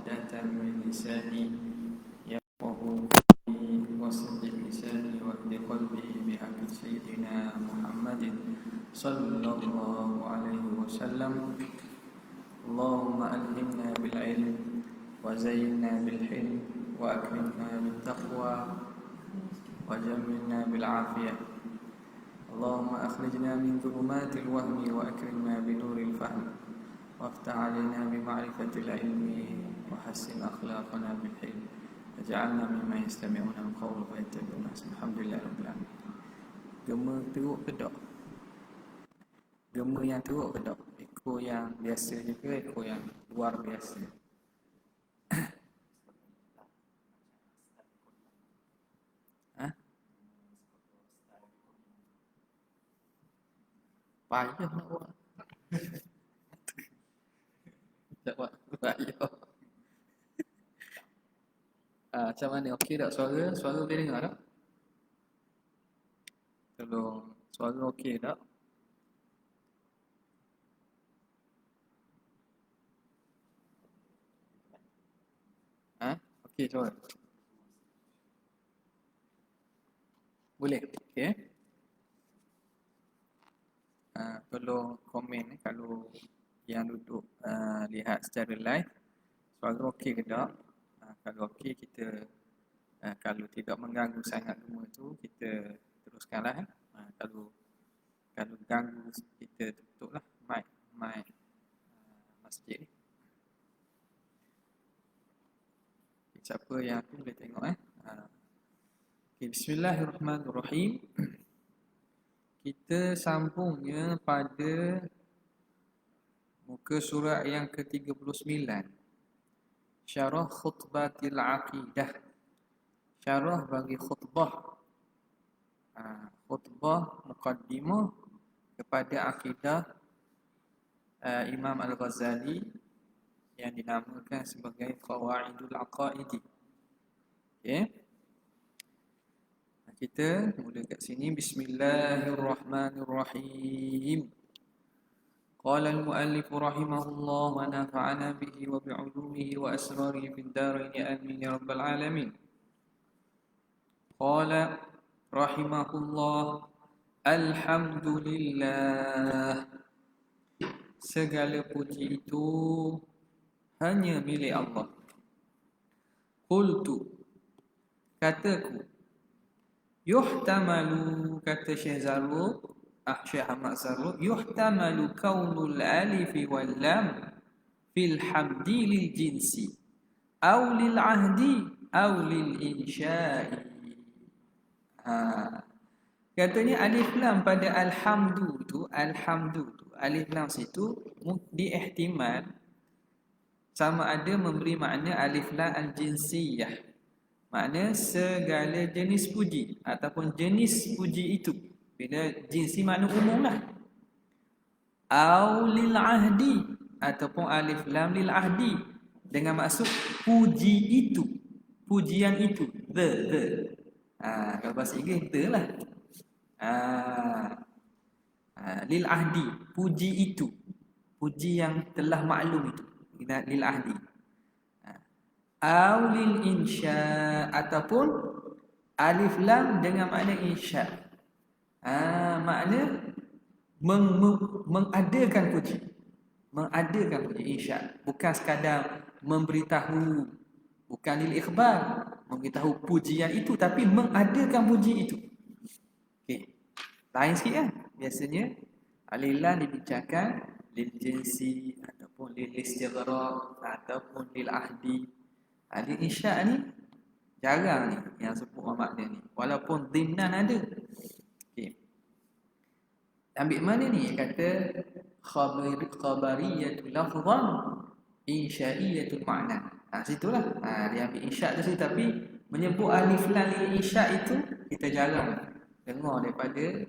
عقدة من لساني يفقهوا قولي وسدد لساني واهد قلبي بحق سيدنا محمد صلى الله عليه وسلم. اللهم ألهمنا بالعلم وزينا بالحلم وأكرمنا بالتقوى وجملنا بالعافية. اللهم أخرجنا من ظلمات الوهم وأكرمنا بنور الفهم وافتح علينا بمعرفة العلم وحسن أخلاقنا بالحلم واجعلنا ممن يستمعون القول فيتبعون أحسنه. الحمد لله رب العالمين. Gema teruk ke tak? Gema yang teruk ke tak? Ekor yang biasa je ke ekor yang luar biasa? Ha? Payah nak buat. Tak buat payah. Macam mana? Okey tak suara? Suara boleh dengar tak? Tolong. Suara okey tak? Okey suara. Boleh? Okey. Tolong komen kalau yang duduk lihat secara live suara okey ke tak. Kalau okey kita kalau tidak mengganggu sangat semua tu kita teruskanlah. Kalau ganggu kita tutuplah mic masjid ni. Siapa yang tu boleh tengok Okay, bismillahirrahmanirrahim. Kita sambungnya pada muka surat yang ke-39. Syarah khutbatil aqidah. Syarah bagi khutbah. Khutbah muqaddimah kepada akidah Imam Al-Ghazali yang dinamakan sebagai Qawaidul Aqaidi. Okey. Kita mula kat sini. Bismillahirrahmanirrahim. Qala al-muallif rahimahullah wa nafa'ana bihi wa bi'ulumihi wa asrarihi fid darain amin ya rabbal alamin. Qala rahimahullah, alhamdulillah, segala puji itu hanya milik Allah. Qultu, kataku, yuhtamalu, kata Syekh Zarruq, Syekh Ahmad Zarruq, yuhtamalu kaunul alif wal lam fil hamdi lil jinsi aw lil ahdi aw lil insya'i. Katanya alif lam pada alhamdu tu, alif lam situ diihtimal sama ada memberi makna alif lam al-jinsiyah, makna segala jenis puji ataupun jenis puji itu. Bila jinsi makna umum lah. Au lil ahdi, ataupun alif lam lil ahdi dengan maksud puji itu, pujian itu, the. Kalau bahasa Inggeris the lah. Lil ahdi, puji itu, puji yang telah maklum itu, lil ahdi. Au lil insya, ataupun alif lam dengan makna insya. Makna mengadakan puji. Mengadakan puji, insya. Bukan sekadar memberitahu, bukan lil ikhbar, memberitahu pujian itu, tapi mengadakan puji itu. Okey. Lain sikit kan? Biasanya alif lam dibincangkan lil jinsi ataupun lil istighraq ataupun lil ahdi. Lil insya ni jarang ni yang sebut makna ni, walaupun dhimnan ada. Okey. Ambil mana ni? Kata khabariyatul lafzan, insyaiyatul makna. Situlah. Dia ambil insya tu situ, tapi menyebut alif lam lil insya itu kita jarang dengar daripada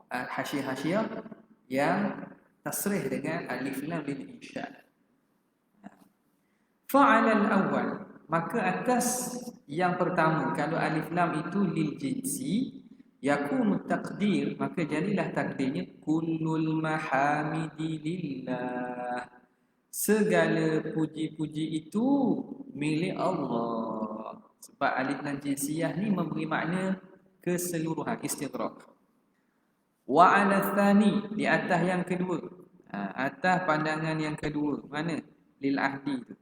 hasyiah-hasyiah yang tasrih dengan alif lam lil insya. Fa'alal awal, maka atas yang pertama, kalau alif lam itu lil jinsi, yakunu taqdir, maka jadilah takdirnya kullul mahamidi lillah, segala puji-puji itu milik Allah. Sebab alif lam jinsiyah ni memberi makna keseluruhan, istighraq. Wa 'ala tsani, di atas yang kedua. Atas pandangan yang kedua. Mana? Lil ahdi tu.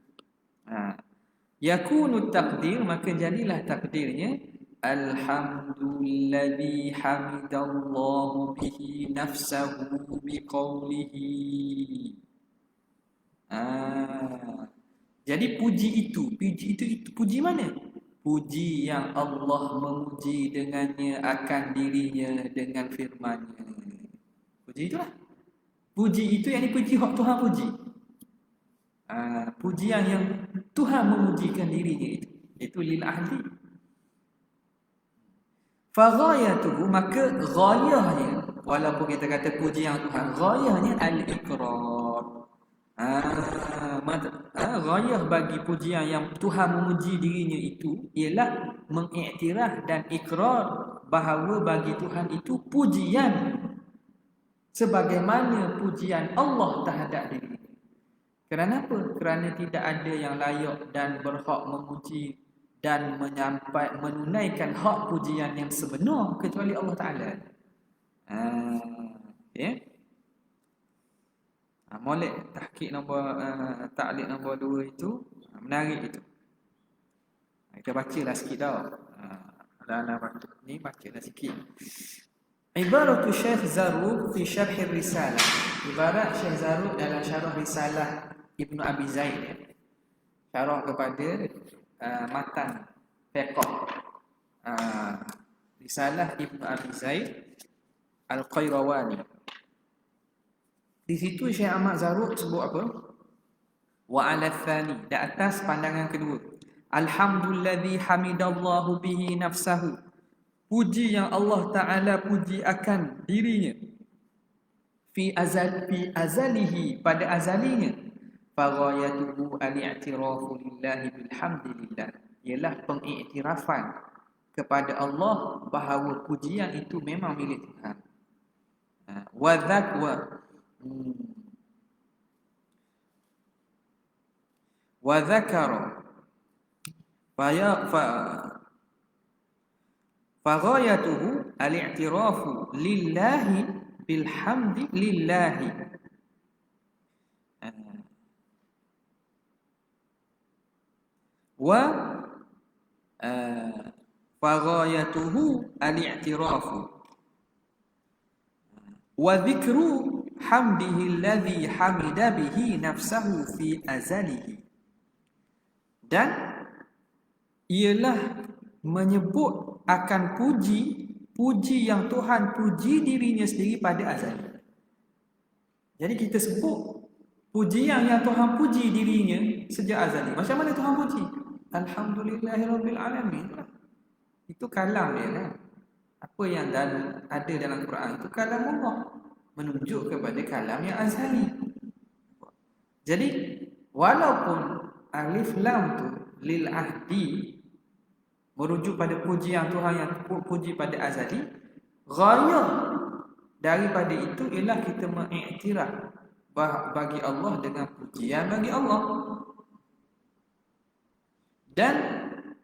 Yakunu taqdir, maka jadilah takdirnya alhamdulilladzi hamidallahu bihi nafsahu biqaulihi. Jadi puji itu puji mana? Puji yang Allah memuji dengannya akan dirinya dengan firman-Nya. Puji itulah. Puji itu yang dipuji hak Tuhan puji. Pujian yang Tuhan memujikan dirinya itu lil ahli. Fa ghayatuhu, maka ghayahnya, walaupun kita kata puji yang Tuhan, ghayahnya al-iqrar. Ghayah bagi pujian yang Tuhan memuji dirinya itu ialah mengiktiraf dan ikrar bahawa bagi Tuhan itu pujian sebagaimana pujian Allah terhadap dirinya. Kerana apa? Kerana tidak ada yang layak dan berhak memuji dan menunaikan hak pujian yang sebenar kecuali Allah Ta'ala. Okay. Molek tahqiq nombor ta'liq nombor 2 itu menarik itu. Kita bacalah sikit dah. Dalam waktu ni bacalah sikit. Ibaratu Syekh Zarruq fi syarh risalah. Ibarat Syekh Zarruq dalam syarah risalah Ibnu Abi Zaid. Syarah kepada matan fiqh. Risalah Ibnu Abi Zaid Al-Qayrawani. Di situ Syekh Ahmad Zarruq sebut apa? Wa 'ala tsani, di atas pandangan kedua. Alhamdulilladzi hamidallahu bihi nafsahu. Puji yang Allah Ta'ala puji akan dirinya. Fi azalihi, pada azalinya. Faghayatuhu al-i'tirafu lillahi bilhamdilillah. Ialah pengiktirafan kepada Allah bahawa pujian itu memang milik Tuhan. Wa dzakara faghayatuhu al-i'tirafu lillahi bilhamdi lillahi. Wa faghayatuhu al-i'tirafu wa dhikru hamdihi alladhi hamida bihi nafsahu fi azalihi. Dan ialah menyebut akan puji yang Tuhan puji dirinya sendiri pada azali. Jadi kita sebut pujian yang Tuhan puji dirinya sejak azali. Macam mana Tuhan puji? Alhamdulillahirabbil alamin. Itu kalam dia kan. Apa yang ada dalam Quran itu kalam Allah, menunjuk kepada kalam yang azali. Jadi walaupun alif lam tu lil ahdi merujuk pada puji yang Tuhan yang puji pada azali, ghayah daripada itu ialah kita mengiktiraf bagi Allah dengan pujian bagi Allah. Dan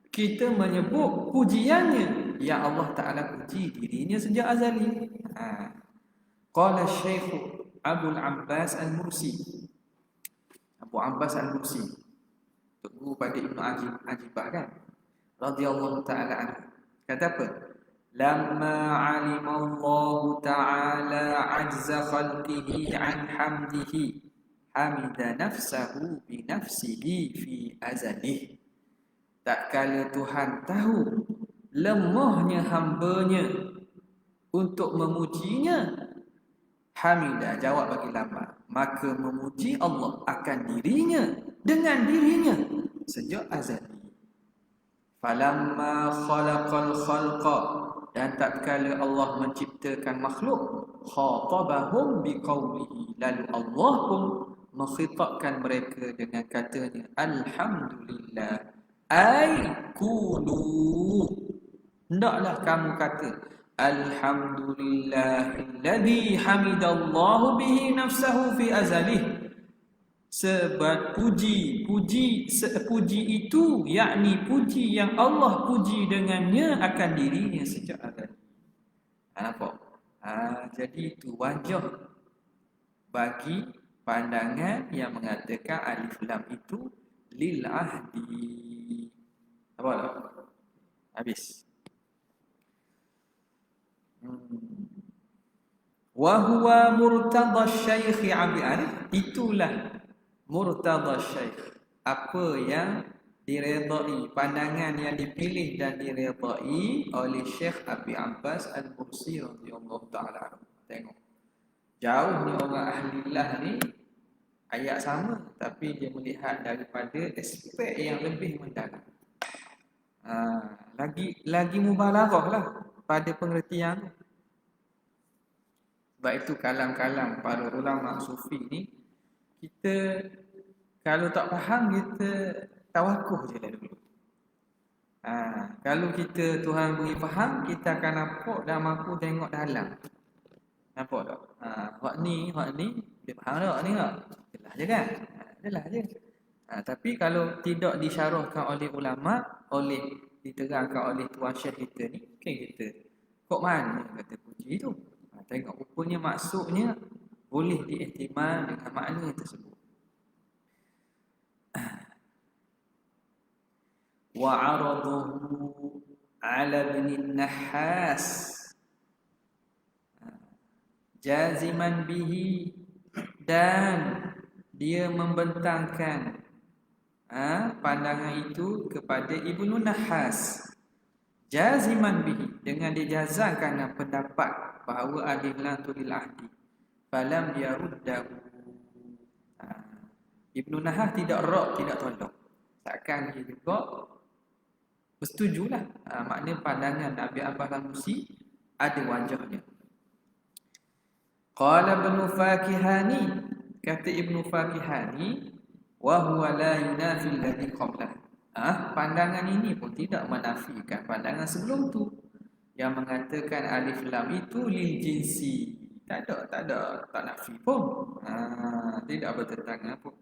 kita menyebut pujiannya yang Allah Ta'ala puji dirinya sejak azali. Qala Syekh Abu Abbas Al-Mursi. Abu Abbas Al-Mursi, guru pada Ibnu Ajibah kan, radhiyallahu ta'ala anhu. Kata apa? Lamma 'alima Allah ta'ala 'ajza khalqihi 'an hamdihi hamida nafsahu bi nafsihi fi azalihi. Tak kala Tuhan tahu lemahnya hambanya untuk memujinya, hamidah, jawab bagi lama, maka memuji Allah akan dirinya dengan dirinya sejak azali. Falamma khalaqal khalqa, dan tak kala Allah menciptakan makhluk, khatabahum biqaulihi, lalu Allah pun mengkhitabkan mereka dengan katanya alhamdulillah, ai kulu, hendaklah kamu kata alhamdulillahilladzi hamidallahu bihi nafsahu fi azalih, Sebab puji itu yakni puji yang Allah puji dengannya akan dirinya sejak azal. Nampak? Jadi itu wajah bagi pandangan yang mengatakan alif lam itu lil ahdi. Apa tak? Habis. Wa huwa murtadha Syekh Abi Arif, itulah murtadha Syekh, apa yang diredai, pandangan yang dipilih dan diredai oleh Syekh Abi Abbas Al-Mursi radhiyallahu taala. Tengok, jauh ni orang ahlillah ni ayat sama tapi dia melihat daripada aspek yang lebih mendalam. Lagi mubalaghah lah pada pengertian. Sebab itu kalam-kalam para ulama sufi ni, kita kalau tak faham, kita tawakuh je lah dulu. Kalau kita Tuhan beri faham, kita akan nampak dan mampu tengok dalam. Nampak tak? Hak ni dia faham tak ni tak? Jelas je kan? Jelas je. Tapi kalau tidak disyarahkan oleh ulama, diterangkan oleh tuan syekh kita ni, mungkin kita kok mana kata puji tu? Tengok rupanya maksudnya boleh diihtimal dengan makna tersebut. Wa 'aradahu 'ala ibn Nahas jaziman bihi, dan dia membentangkan pandangan itu kepada Ibnu Nahas, jaziman bihi, dengan dijazamkan pendapat bahawa alif lam tu lil ahdi, falam yaruddahu. Ibnu Nahas tidak tolak, takkan dia juga bersetujulah. Makna pandangan Abi Abbas Al-Mursi ada wajahnya. Qala Ibnu Fakihani, kata Ibnu Fakihani, wa huwa la yunafi alladhi qablah. Pandangan ini pun tidak menafikan pandangan sebelum tu yang mengatakan alif lam itu lil jinsi. Tak nafi pun. Tidak bertentangan pun.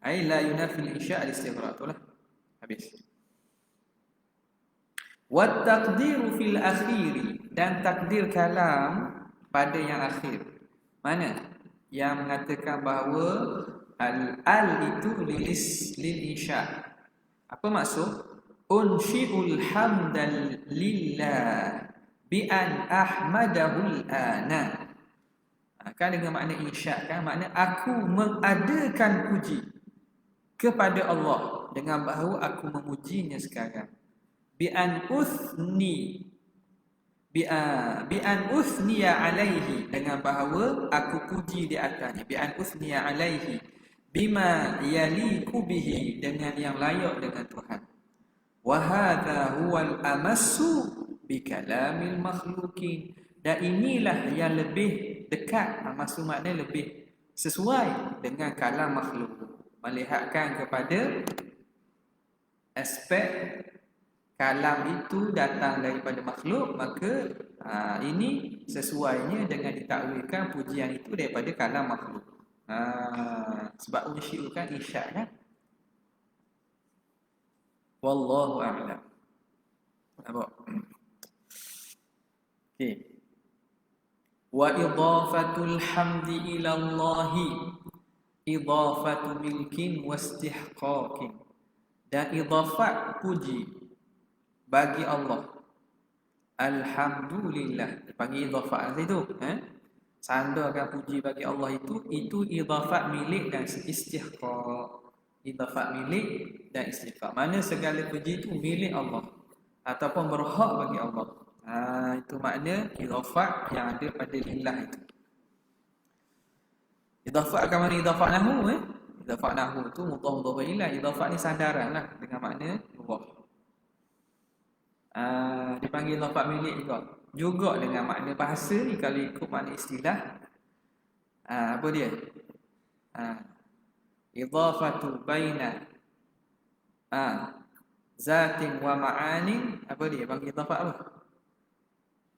Ai la yunafi al-insya' al-istighraq lah. Habis. Wa taqdiru fil akhiri, dan takdir kalam pada yang akhir. Mana? Yang mengatakan bahawa al itu lil insya'. Apa maksud? Unshi'ul hamdal lillah bi an ahmadahul ana. Kan dengan makna insya' kan, makna aku mengadakan puji kepada Allah dengan bahawa aku memujinya sekarang. Bi an uthniya alaihi, dengan bahawa aku puji di atasnya. Bi an uthniya alaihi bima yaliku bihi, dengan yang layak dengan Tuhan. Wa hadha huwal amassu bi kalamil makhluqin, dan inilah yang lebih dekat, maksud makna lebih sesuai dengan kalam makhluk, melihatkan kepada aspek kalam itu datang daripada makhluk, maka ini sesuainya dengan ditakwilkan pujian itu daripada kalam makhluk. Sebab unsyi'u kan isyak kan. Wallahu a'lam. Nampak? Okey. Wa idafatul hamdi ila Allahi idafatu milkin wa istihqaqin, dan idafat puji bagi Allah, alhamdulillah, dipanggil idafat itu, sandarkan puji bagi Allah itu idafat milik dan istihqaq. Idafat milik dan istihqaq, mana segala puji itu milik Allah ataupun berhak bagi Allah. Itu makna idafat yang ada pada lillah itu. Idafat akan mana idafat nahu Idafat nahu tu mudhaf ilah. Idafat ni sandaran lah dengan makna Allah. Dipanggil idafat milik juga dengan makna bahasa ni. Kalau ikut makna istilah, apa dia? Idafatu baina zatin wa ma'anin. Apa dia? Panggil idafat apa?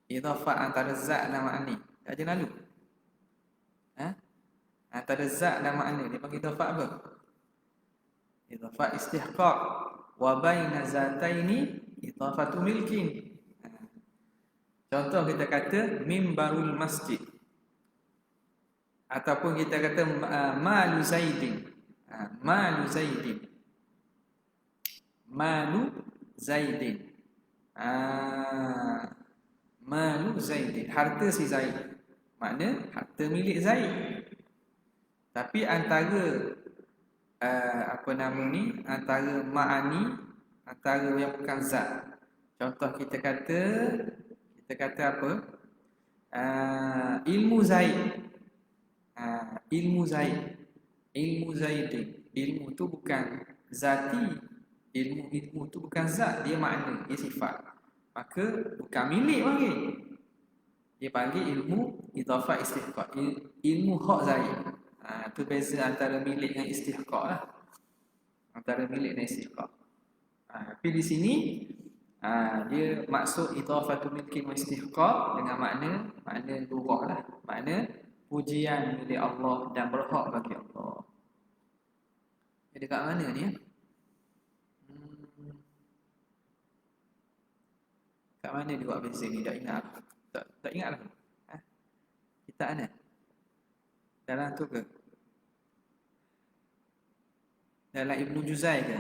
Idafat antara zat dan ma'ani. Tak je lalu. antara zat dan makna. Dia panggil idafah apa? Idafah istihqaq. Wa baina zataini idafatu milkin. Contoh kita kata mimbarul masjid. Ataupun kita kata malu Zaidin. Malu Zaidin. Malu Zaidin. Malu Zaidin. Harta si Zaid. Makna harta milik Zaid. Tapi antara antara ma'ani, antara yang bukan zat. Contoh kita kata apa? Ilmu Zaid. Ilmu Zaid. Ilmu Zaidin. Ilmu tu bukan zati. Ilmu tu bukan zat, dia makna, dia sifat. Maka bukan milik panggil. Dia panggil ilmu idafah istihqaq. Ilmu hak Zaid. Tu beza antara milik dengan istihqaq lah. Antara milik dan istihqaq. Tapi di sini dia maksud idafatu milkin wa istihqaq dengan makna lughah lah. Makna pujian milik Allah dan berhak bagi Allah. Jadi kat mana ni? Kat mana dia buat beza ni? Tak ingat. Tak ingat lah. Kita mana? Dalam tu ke? Dalam Ibnu Juzai ke?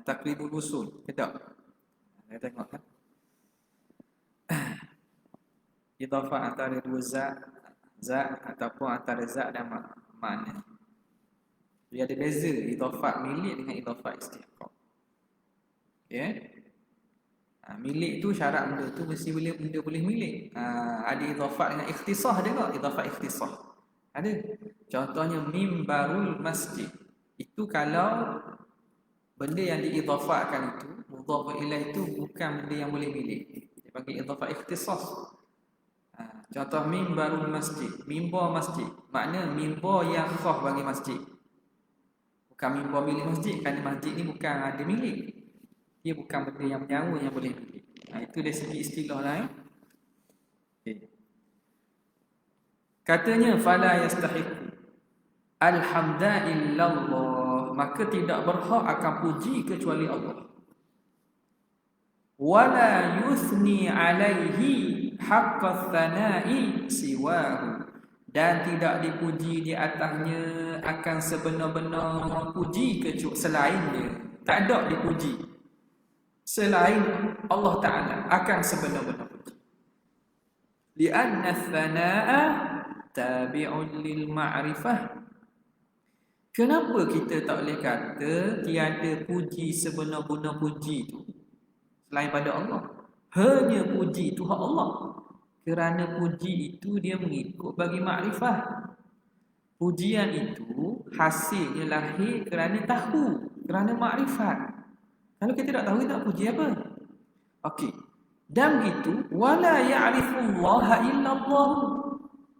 Taqribul Usul ke tak? Kita tengok kan. Idafah antara dua zat ataupun antara zat dan makna. Dia ada beza idafah milik dengan idafah istihqaq. Okey. Milik tu syarat benda tu mesti benda boleh milik. Ada idafah dengan ikhtisah dia tak? Idafah ikhtisah. Ada. Contohnya mimbarul masjid. Itu kalau benda yang diidafahkan itu, mudhaf ilaih itu bukan benda yang boleh milik. Dia panggil idafah ikhtisas. Contoh mimbarul masjid, mimbar masjid. Makna mimbar yang khas bagi masjid. Bukan mimbar milik masjid, kerana masjid ni bukan ada milik. Dia bukan benda yang menyawa yang boleh milik. Itu dari segi istilah lah. Okay. Katanya fala yastahiqu alhamda illallah, maka tidak berhak akan puji kecuali Allah. Wala yuthni alaihi haqqa thana'i siwahu, dan tidak dipuji di atasnya akan sebenar-benar puji kecuali selain dia. Tak ada dipuji selain Allah Ta'ala akan sebenar-benar puji. Lianna thana'a tabi'un lil ma'rifah. Kenapa kita tak boleh kata tiada puji sebenar-benar puji itu selain pada Allah? Hanya puji itu hak Allah. Kerana puji itu dia mengikut bagi makrifah. Pujian itu hasilnya lahir kerana tahu, kerana makrifat. Kalau kita tak tahu, kita tak puji apa? Okey. Dan begitu, wala ya'rifullaha illallah,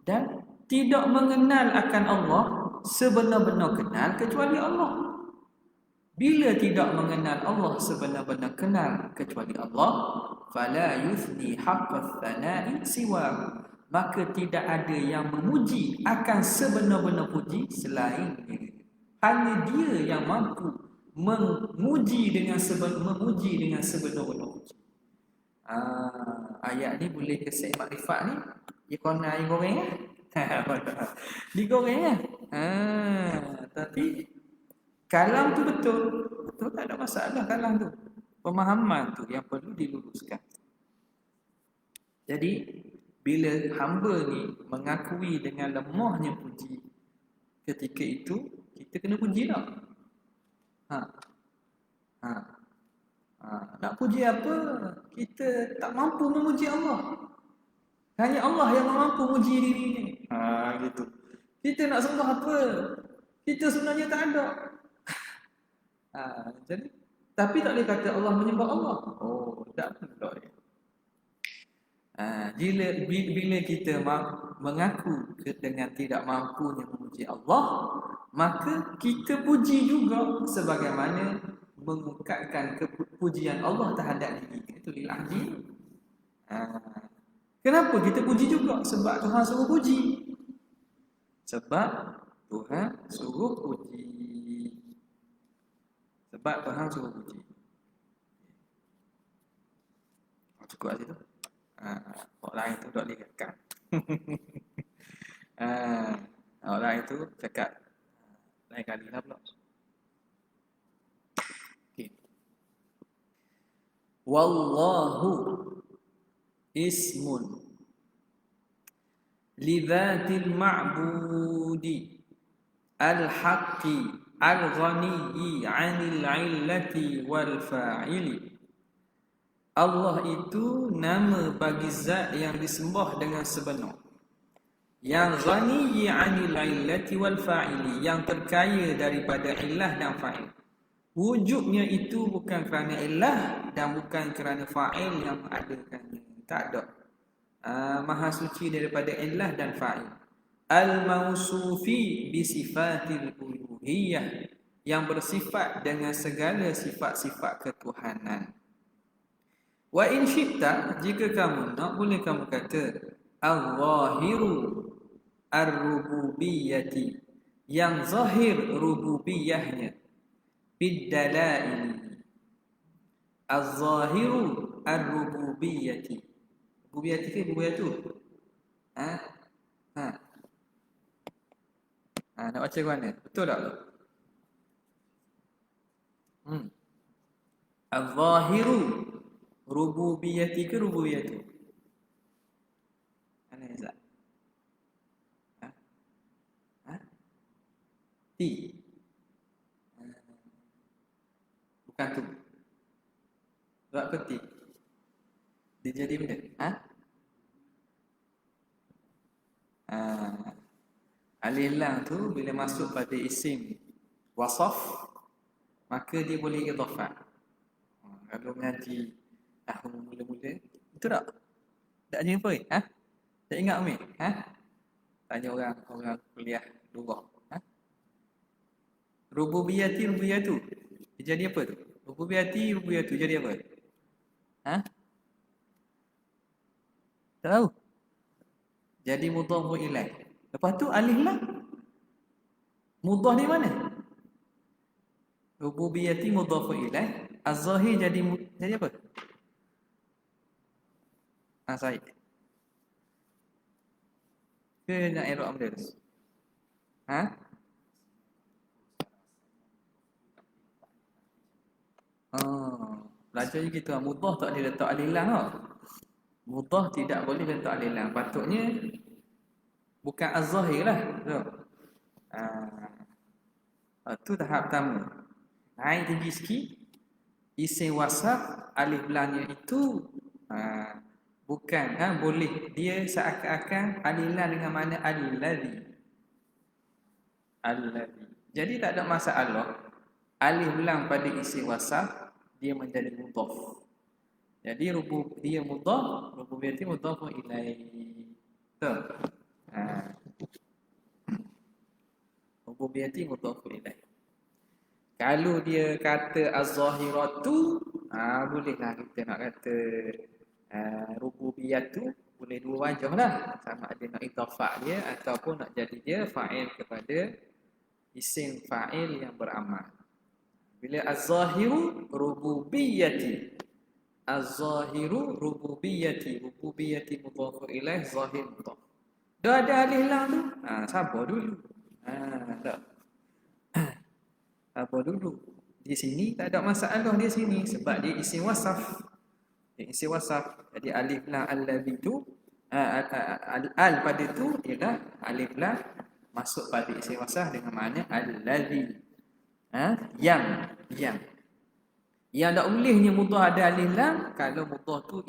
dan tidak mengenal akan Allah sebenar-benar kenal kecuali Allah. Bila tidak mengenal Allah sebenar-benar kenal kecuali Allah, fala yuthni haqqath thana'i siwa, maka tidak ada yang memuji akan sebenar-benar puji selain dia. Hanya dia yang mampu memuji dengan sebenar-benar puji. Ayat ni boleh kesek makrifat ni. Dia kena air goreng lah. Digoreng lah. Tapi kalam tu betul, tak ada masalah kalam tu. Pemahaman tu yang perlu diluruskan. Jadi bila hamba ni mengakui dengan lemahnya puji, ketika itu kita kena puji tak? Nak puji apa? Kita tak mampu memuji Allah. Hanya Allah yang mampu memuji diri ni. Gitu. Kita nak sembah apa? Kita sebenarnya tak ada. Jadi tapi tak boleh kata Allah menyembah Allah. Tak betul. Bila kita mengaku dengan tidak mampunya memuji Allah, maka kita puji juga sebagaimana mengungkapkan kepujian Allah terhadap diri kita. Itu lil'ahdi. Kenapa kita puji juga? Sebab Tuhan suruh puji. Sebab Tuhan suruh puji. Sebab Tuhan suruh puji. Cukup lah situ. Orang lain tu tak boleh cakap. Orang lain tu cakap lain kali lah pula. Okay. Wallahu ismun lidhatil ma'budi al-haqqi al-ghaniyyi 'anil 'illati wal fa'ili. Allah itu nama bagi zat yang disembah dengan sebenar, yang ghaniyyi 'anil 'illati wal fa'ili, yang terkaya daripada illah dan fa'il. Wujudnya itu bukan kerana illah dan bukan kerana fa'il yang mengadakannya. Tak ada. Maha suci daripada illah dan fa'il. Al-mausufi bi sifatil uluhiyah, yang bersifat dengan segala sifat-sifat ketuhanan. Wa in syi'ta, jika kamu nak, boleh kamu kata al-zahiru ar-rububiyyati, yang zahir rububiyahnya, bid-dalail. Al-zahiru ar-rububiyyati. Rububiyyati ke rububiyatu? Nak baca ke mana? Betul tak? Al-zahiru rububiyyati ke rububiyatu? Mana Zat? Ti. Bukan tu. Sebab apa ti? Dia jadi benda. Alif lam tu bila masuk pada isim wasaf, maka dia boleh idhafah. Kalau mengaji mula-mula, betul tak? Tak tanya apa? Tak ingat Umi? Tanya orang kuliah luar. Rububiyati rububiyatu. Dia jadi apa tu? Rububiyati rububiyatu jadi apa? Tak tahu. Jadi mudhaf ilaih. Lepas tu alif lam. Mudhaf di mana? Rububiyati mudhaf ilaih. Az-zahir jadi apa? Said. Ke nak i'rab benda tu? Belajar je gitu. Mudhaf tak boleh letak alif lam tau. Mudhaf tidak boleh letak alif lam. Patutnya bukan az-zahir lah. Itu tahap pertama. Naik tinggi sikit. Isim wasaf alif lamnya itu bukan boleh. Dia seakan-akan alif lam dengan makna alladhi. Jadi tak ada masalah. Alif lam pada isim wasaf dia menjadi mudhaf. Jadi dia mudhaf, rububiyati mudhaf ilaihi. Betul? Rububiyati mudhaf ilaihi. Kalau dia kata az-zahiratu, bolehlah kita nak kata rububiyatu, boleh dua wajah lah. Sama ada nak idhafah dia ataupun nak jadi dia fa'il kepada isim fa'il yang beramal. Bila az-zahiru rububiyyati. Az-zahiru rububiyyati. Rububiyyati mudhaf ilaih, zahir mudhaf. Dah ada alif lam tu? Sabar dulu. Tak. Sabar dulu. Di sini tak ada masalah di sini sebab dia isim wasaf. Dia isim wasaf. Jadi alif lam allazi tu al pada tu ialah alif lam masuk pada isim wasaf dengan makna allazi. Yang tak bolehnya mudhaf ada alif lam kalau mudhaf tu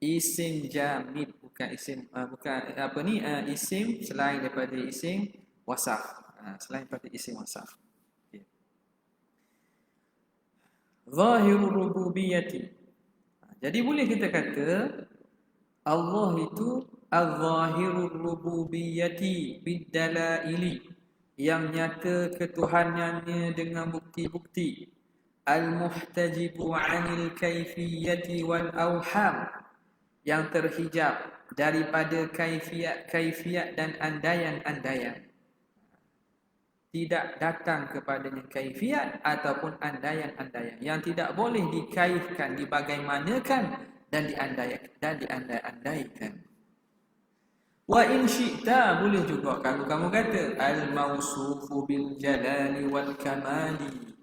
isim jamid, bukan isim isim selain daripada isim wasaf. Selain daripada isim wasaf. Zahirur rububiyyati. Jadi boleh kita kata Allah itu az-zahirur rububiyyati bid-dalaili, yang nyata ketuhanannya dengan bukti-bukti, al-muhtajibu 'anil kayfiyati wal awham, yang terhijab daripada kaifiat dan andaian-andaian. Tidak datang kepadanya kaifiat ataupun andaian-andaian yang tidak boleh dikaifkan, dibagaimanakan dan diandai-andaikan. Wa in syi'ta, boleh juga kalau kamu kata al-mausufu bil jalali wal kamali,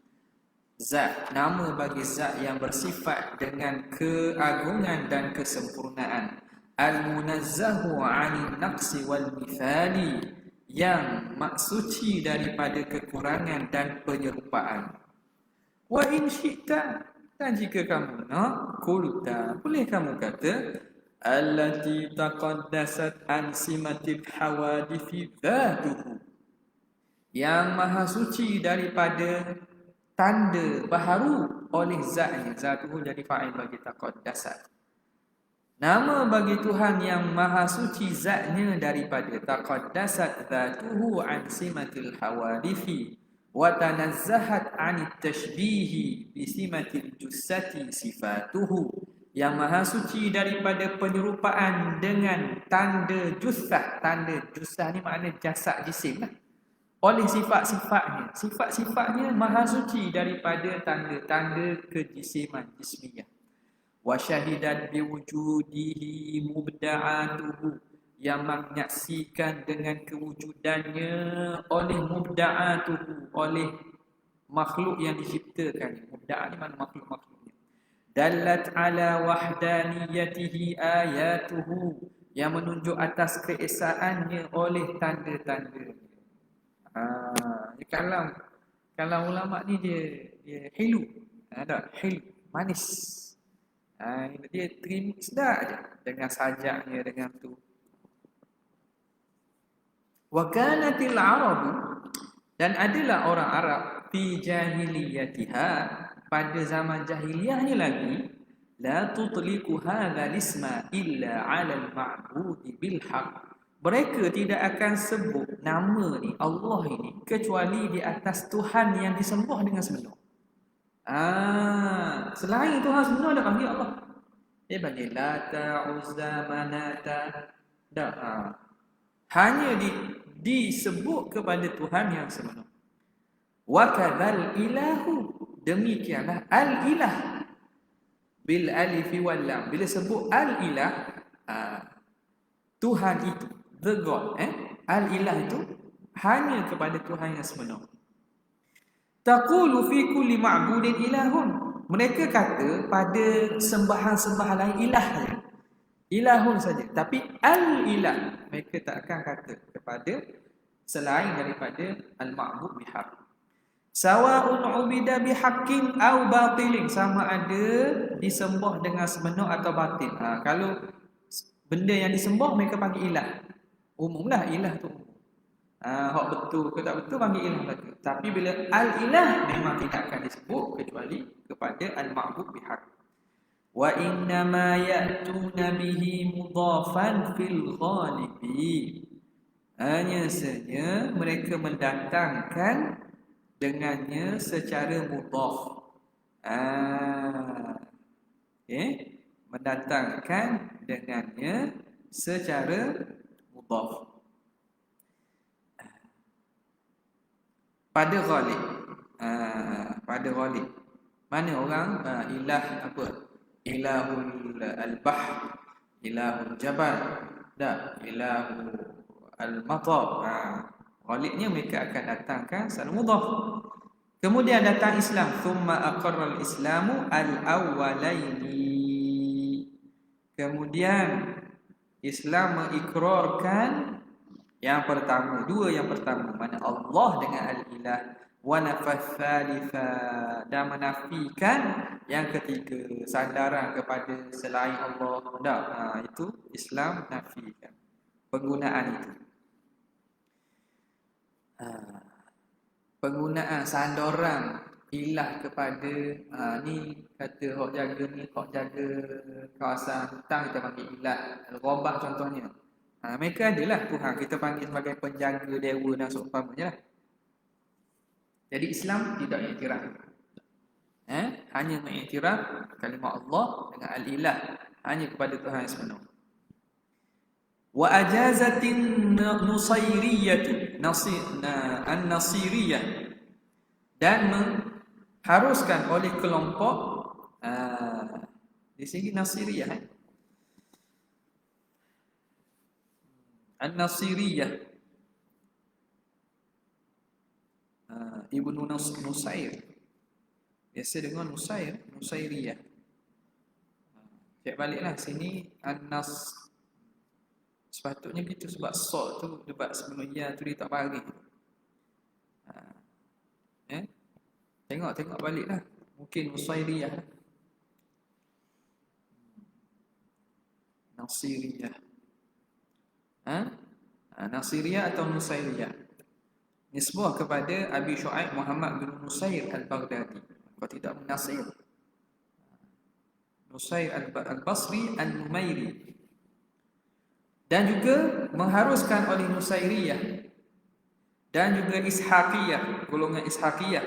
zat, nama bagi zat yang bersifat dengan keagungan dan kesempurnaan, al-munazzahu 'anil naqsi wal mithali, yang maksuci daripada kekurangan dan penyerupaan. Wa in syi'ta, dan jika kamu nak, qulta, boleh kamu kata allati taqaddasat an simatil hawadithi dhatuhu, yang maha suci daripada tanda baharu oleh zatnya. Zatuhu jadi fa'il bagi taqaddasat. Nama bagi Tuhan yang maha suci zatnya daripada taqaddasat zatuhu an simatil hawadithi wa tanazzahat anit tashbihi bi simatil jussati sifatuhu, yang maha suci daripada penyerupaan dengan tanda jussah. Tanda jussah ni makna jasad jisim lah. Oleh sifat-sifatnya. Sifat-sifatnya maha suci daripada tanda-tanda kejisiman, jismiyah. Wa syahidat biwujudihi mubda'atuhu, yang menyaksikan dengan kewujudannya oleh mubda'atuhu, oleh makhluk yang diciptakan. Mubda' ni mana makhluk-makhluknya. Dallat ala wahdaniyatihi ayatuhu, yang menunjuk atas keesaannya oleh tanda-tanda. Kalau ulama ni dia hilu. Ada hilu, manis. Dia terima sedap aja dengan sajaknya, dengan tu. Wa kanatil arabu, dan adalah orang Arab fi jahiliyatiha, pada zaman jahiliyahnya lagi, la tutliqu hadzal isma illa 'ala al-ma'budi bil haqq. Mereka tidak akan sebut nama ni, Allah ini, kecuali di atas Tuhan yang disembah dengan sebenar. Selain Tuhan sebenar dah panggil Allah. Dia panggil Lata, Uzza, Manata. Dah. Hanya disebut kepada Tuhan yang sebenar. Wa kadzal ilahu, demikianlah al-ilah bil alif wal lam. Bila sebut al-ilah, Tuhan itu, the God, al-ilah itu hanya kepada Tuhan yang sebenar. Taqulu fi kulli ma'budin ilahun, mereka kata pada sembahan-sembahan lain ilah saja. Ilahun saja. Tapi al-ilah mereka tak akan kata kepada selain daripada al-ma'bud bihaq. Sawa'un ubida bihaqqin aw batilin, sama ada disembah dengan sebenar atau batil. Kalau benda yang disembah mereka panggil ilah. Umumlah ilah tu. Hak betul ke tak betul panggil ilah betul. Tapi bila al-ilah memang tidak akan disebut kecuali kepada al-ma'bud bihaq. Wa inna ma ya'tuna bihi mudhafan fil ghalibi, hanya saja mereka mendatangkan dengannya secara mudhaf. Mendatangkan dengannya secara mudhaf pada ghalib. Pada ghalib. Mana orang ilah apa? Ilahul al-bahr, ilahul jabal, ilahul al-matar. Ghalibnya mereka akan datangkan secara mudhaf. Kemudian datang Islam, thumma aqarra al-islamu al-awwalaini. Kemudian Islam mengikrarkan yang pertama, dua yang pertama, mana Allah dengan al-ilah, wa nafath thalitha, dan menafikan yang ketiga, sandaran kepada selain Allah. Itu Islam nafikan penggunaan itu. Penggunaan sandaran ilah kepada ni, kata hok jaga ni, hok jaga kawasan hutan kita panggil ilah. Al-Ghabah contohnya. Mereka adalah Tuhan, kita panggil sebagai penjaga dewa dan seumpamanya lah. Jadi Islam tidak iktiraf. Hanya mengiktiraf kalimah Allah dengan al-ilah. hanya kepada Tuhan yang sepenuh. Wa ajazatin nusairiyah an-nasiriyah, dan mengharuskan oleh kelompok di sini Nasiriyah An-Nasiriyah Ibnu Nusair, biasa dengan Nusairiyah. Cek baliklah sini An-Nas, sepatutnya gitu sebab sol tu debat sebelum ya tu dia tak bagi. Tengok baliklah, mungkin Nusairiyah, Nasiriyah, Nasiriyah atau Nusairiyah, nisbah kepada Abi Syuaib Muhammad bin Nusair al-Baghdadi. Kalau tidak Nasir, Nusair al-Basri al-Numairi. Dan juga mengharuskan oleh Nusairiyah dan juga Ishaqiyah, golongan Ishaqiyah,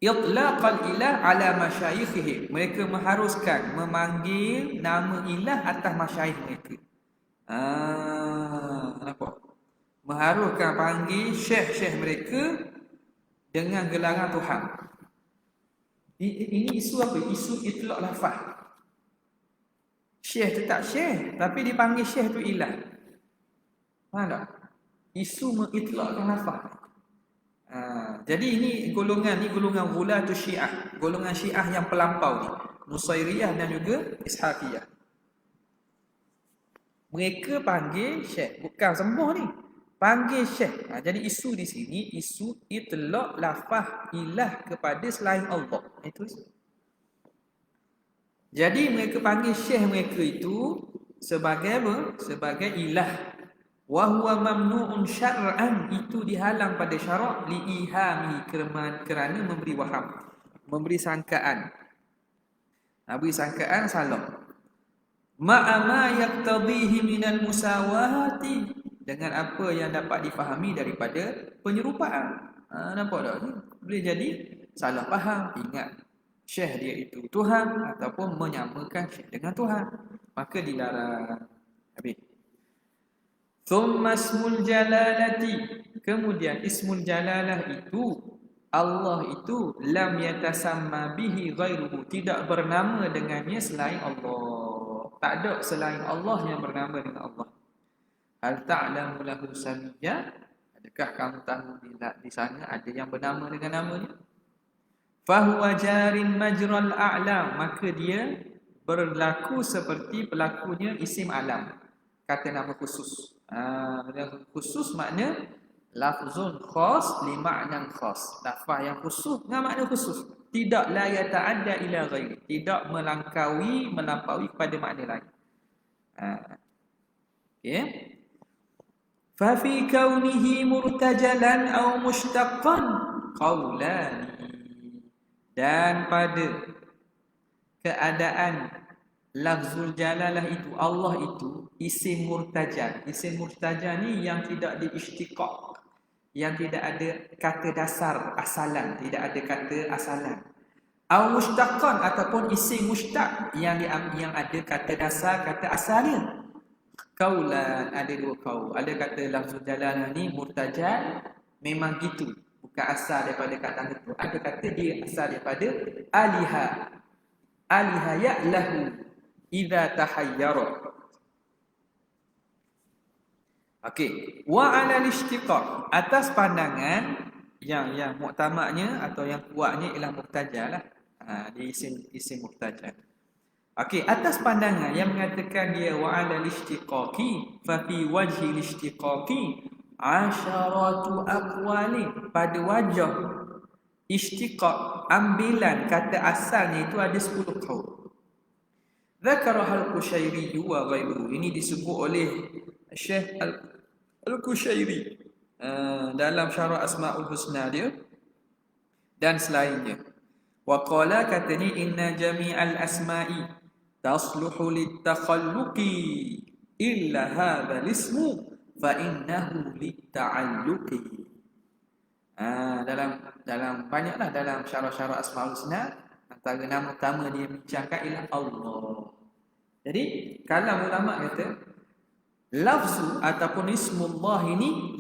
itlaqal ilah ala masyayikhihim, mereka mengharuskan memanggil nama ilah atas masyayikh mereka. Nampak? Mengharuskan panggil syekh-syekh mereka dengan gelaran Tuhan. Ini isu apa? Isu itlaq lafaz. Syekh tetap syekh, tapi dipanggil syekh tu ilah. Faham tak? Isu mengitlaqkan lafaz. Jadi ini golongan Ghulatul Syiah, golongan Syiah yang pelampau ni, Nusairiyah dan juga Ishaqiyah. Mereka panggil syekh, bukan sembuh ni, panggil syekh. Jadi isu di sini isu itlaq lafaz ilah kepada selain Allah. Itu isu. Jadi mereka panggil syekh mereka itu sebagai apa? Sebagai ilah. Wa huwa mamnu'un syar'an, itu dihalang pada syarak, li'ihami, kerana memberi waham, memberi sangkaan. Beri sangkaan salah. Ma'ama yaqtadhihi minal musawahati, dengan apa yang dapat difahami daripada penyerupaan. Nampak tak? Boleh jadi salah faham, ingat syekh dia itu Tuhan, ataupun menyamakan syekh dengan Tuhan, maka dilarang. Habis. Thumma ismul jalalati, kemudian ismul jalalah itu, Allah itu lam yatasamma bihi ghairuhu, tidak bernama dengannya selain Allah. Tak ada selain Allah yang bernama dengan Allah. Hal ta'lamu lahu samiyya, adakah kamu tahu di sana ada yang bernama dengan namanya? Fahuwa jarin majral a'lam, maka dia berlaku seperti berlakunya isim alam, kata nama khusus. Khusus makna lafzun khas li ma'nan khas, lafaz yang khusus dengan makna khusus, tidak la yata'adda ila ghairi, tidak melampaui kepada makna lain. Okey. Fa fi kaunihi murtajalan aw mushtaqqan qawlan, dan pada keadaan lafzul jalalah itu, Allah itu isim murtajal. Isim murtajal ni yang tidak diistiqaq, yang tidak ada kata dasar asalan, tidak ada kata asalan. Au mushtaqqan, ataupun isim mushtaq yang ada kata dasar, kata asalnya. Qaulan, ada dua qaul. Ada kata lafzul jalalah ni murtajal, memang gitu, bukan asal daripada kata itu. Ada kata dia asal daripada aliha. Aliha ya'lahu idza tahayyara. Okey, wa 'ala al-ishtiqaq, atas pandangan yang muktamadnya atau yang kuatnya ialah murtajal lah. Dia isim murtajal. Okey, atas pandangan yang mengatakan dia wa 'ala al-ishtiqaqi, fa fi wajhi al-ishtiqaqi asharatu aqwalin, pada wajah ishtiqaq, ambilan kata asalnya itu ada 10 qaul. Dzakaraha al-Qushairi wa ghairuhu, ini disebut oleh Syekh Al-Qushairi dalam Syarah Asmaul Husna dia dan selainnya. Wa qala, katanya, inna jami'al asma'i tasluhu litakhalluqi illa hadzal ismu fa innahu litta'alluqi. Dalam banyaklah dalam syarah-syarah Asmaul Husna Antara nama pertama dia bincangkan ialah Allah. Jadi kalau ulama kata lafzu ataupun ismullah ini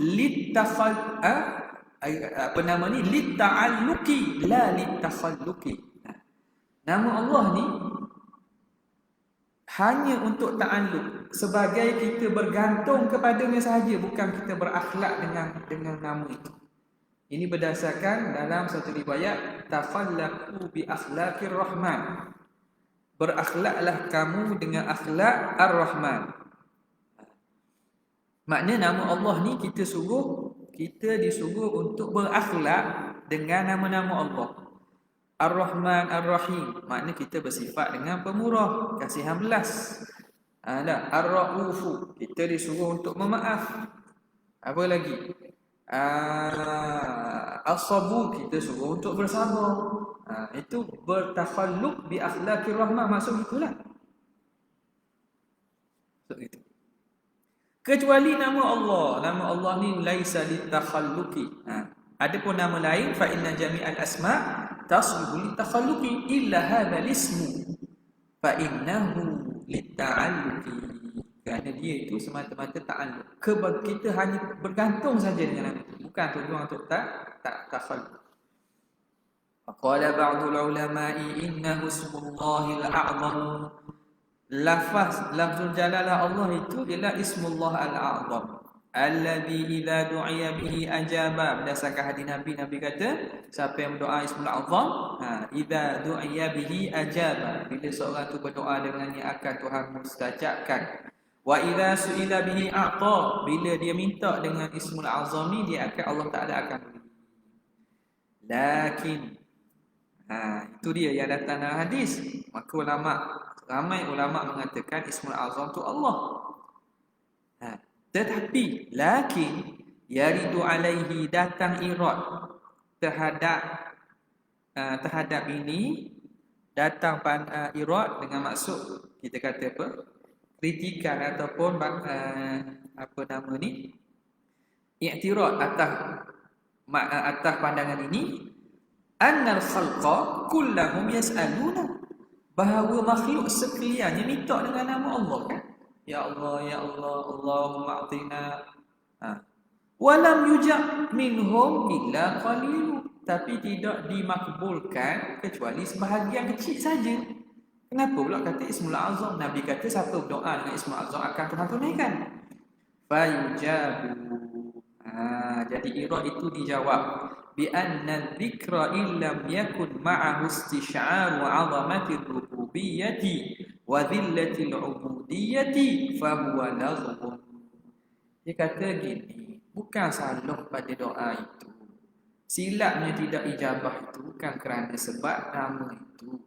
lita'alluqi la litakhalluqi. Nama Allah ni hanya untuk ta'alluq, sebagai kita bergantung kepadanya sahaja, bukan kita berakhlak dengan nama itu. Ini berdasarkan dalam satu riwayat, takhallaqu bi akhlaqir rahman. Berakhlaklah kamu dengan akhlak ar-Rahman. Maknanya nama Allah ni kita disuruh untuk berakhlak dengan nama-nama Allah. Ar-Rahman, Ar-Rahim, maknanya kita bersifat dengan pemurah, kasihan belas. Ar-Ra'ufu, kita disuruh untuk memaaf. Apa lagi? As-Sabur, kita suruh untuk bersabar. Itu bertakhalluq bi akhlaqir rahmah, maksud itulah. Itu. Kecuali nama Allah ni laisa litakhalluqi. Adapun nama lain fa inna jami'al asma' tasluhu litakhalluqi illa hadzal ismu fa innahu lita'alluqi. Kerana dia itu semata-mata ta'alluq. Kita hanya bergantung saja dengan nama itu, bukan tujuan untuk takhalluq. Qala ba'dul ulama'i innahu ismullahil a'zam. Lafzul jalalah Allah itu ialah ismullah al-a'zam alladhi idza du'iya bihi ajaba. Berdasarkan hadis Nabi kata siapa yang berdoa ismul azam, idza du'iya bihi ajaba, bila seorang tu berdoa dengannya akan Tuhan mustajabkan. Wa idza su'ila bihi a'ta, bila dia minta dengan ismul azam ni dia akan, Allah Taala akan beri. Lakin itu dia yang datang dalam hadis. Maka ramai ulama mengatakan ismul azam tu Allah. Tetapi lakin yaridu alaihi, datang irad terhadap ini, datang irad dengan maksud kita kata apa? Kritikan ataupun i'tirad atas pandangan ini, annal khalqa kullahum yas'aluna, bahawa makhluk sekaliannya minta dengan nama Allah kan. Ya Allah, ya Allah, Allahumma a'tina. Walam yujab minhum illa qalil, tapi tidak dimakbulkan kecuali sebahagian kecil saja. Kenapa pula kata ismul azam? Nabi kata siapa berdoa dengan ismul azam akan Tuhan tunaikan. Fayujabu. Jadi irad itu dijawab bi anna dzikra illam yakun ma'ahu istish'aru 'azamati rububiyyati wa dhillatil 'ubudiyyati fa huwa laghwun. Dia kata gini, bukan salah pada doa itu, silapnya tidak ijabah itu bukan kerana sebab nama itu,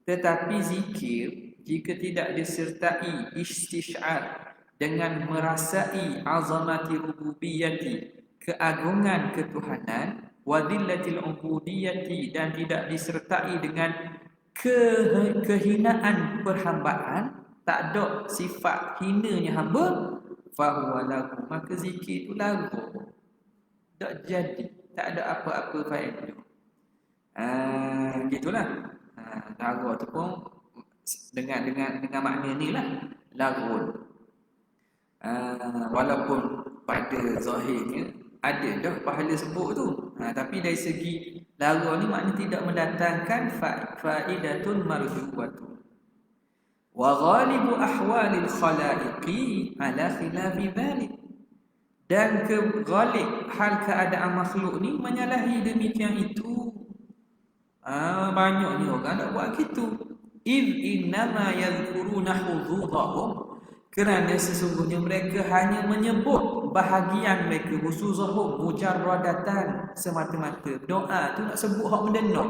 tetapi zikir jika tidak disertai istish'ar dengan merasai azamati rububiyyati, keagungan ketuhanan, wadillatil ubudiyyati, dan tidak disertai dengan kehinaan perhambaan, tak ada sifat hinanya hamba, fahuwa lagu, maka zikir itu lagu, tak jadi, tak ada apa-apa faedah. Gitulah. Lagu tu pun dengan makna ni lah lagu. Walaupun pada zahirnya ada dah pahala sebut tu, tapi dari segi lagu ni makna tidak mendatangkan faidatun marjuwatun. Wa ghalibu ahwalil khalaiqi ala khilafi dhalik, dan ghalib hal keadaan makhluk ni menyalahi demikian itu. Banyaknya orang nak buat gitu. Id innama yadhkuruna hududahum, kerana sesungguhnya mereka hanya menyebut bahagian mereka, khususahum, mujarradatan, semata-mata. Doa tu nak sebut hak mendengar.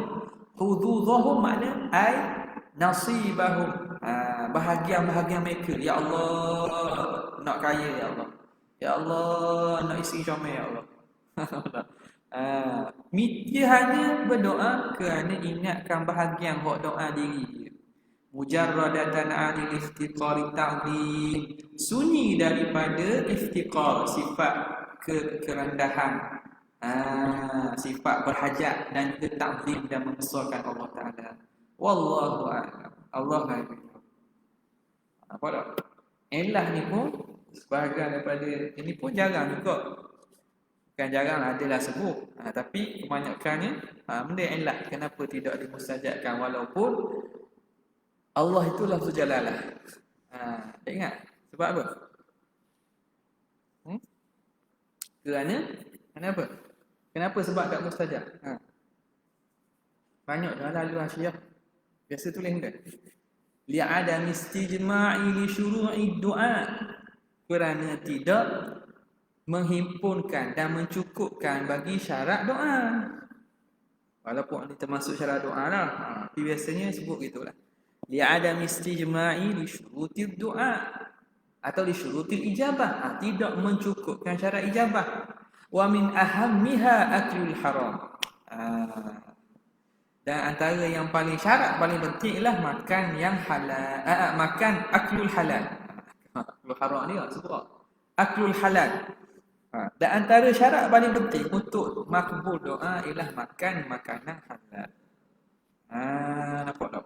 Hududahum makna ai nasibahum, bahagian-bahagian mereka. Ya Allah, nak kaya ya Allah. Ya Allah, nak isteri comel ya Allah. Dia hanya berdoa kerana ingatkan bahagian hak doa diri dia. Mujarradatan anil iftiqari ta'zim, sunyi daripada iftiqar, sifat kerendahan, sifat berhajat dan juga ta'zim dan membesarkan Allah Ta'ala. Wallahu a'lam. Allah lagi. Apa tak? Ilah ni pun sebahagian daripada ini pun jarang juga. Bukan jarang adalah sebut. Tapi kebanyakannya benda ilah. Kenapa tidak dimustajabkan walaupun Allah itu lafzul jalalah. Tak ingat? Sebab apa? Kenapa? Kenapa sebab tak mustajab? Banyak dalam lalu Syiah. Biasa tulis kan? Li'adam istijma'i li syuru'i du'a. Kerana tidak menghimpunkan dan mencukupkan bagi syarat doa. Walaupun ini termasuk syarat doa lah. Tapi biasanya sebut gitulah. Li'adam istijma'i li syuru'i du'a. Atau li syuru'i ijabah. Tidak mencukupkan syarat ijabah. Wa min ahammiha aklul haram. Dan antara yang paling syarat paling penting ialah makan yang halal. Makan aklul halal. Aklul haram ni tak sebut. Aklul halal. Dan antara syarat paling penting untuk makbul doa ialah makan makanan halal. Nampak tak?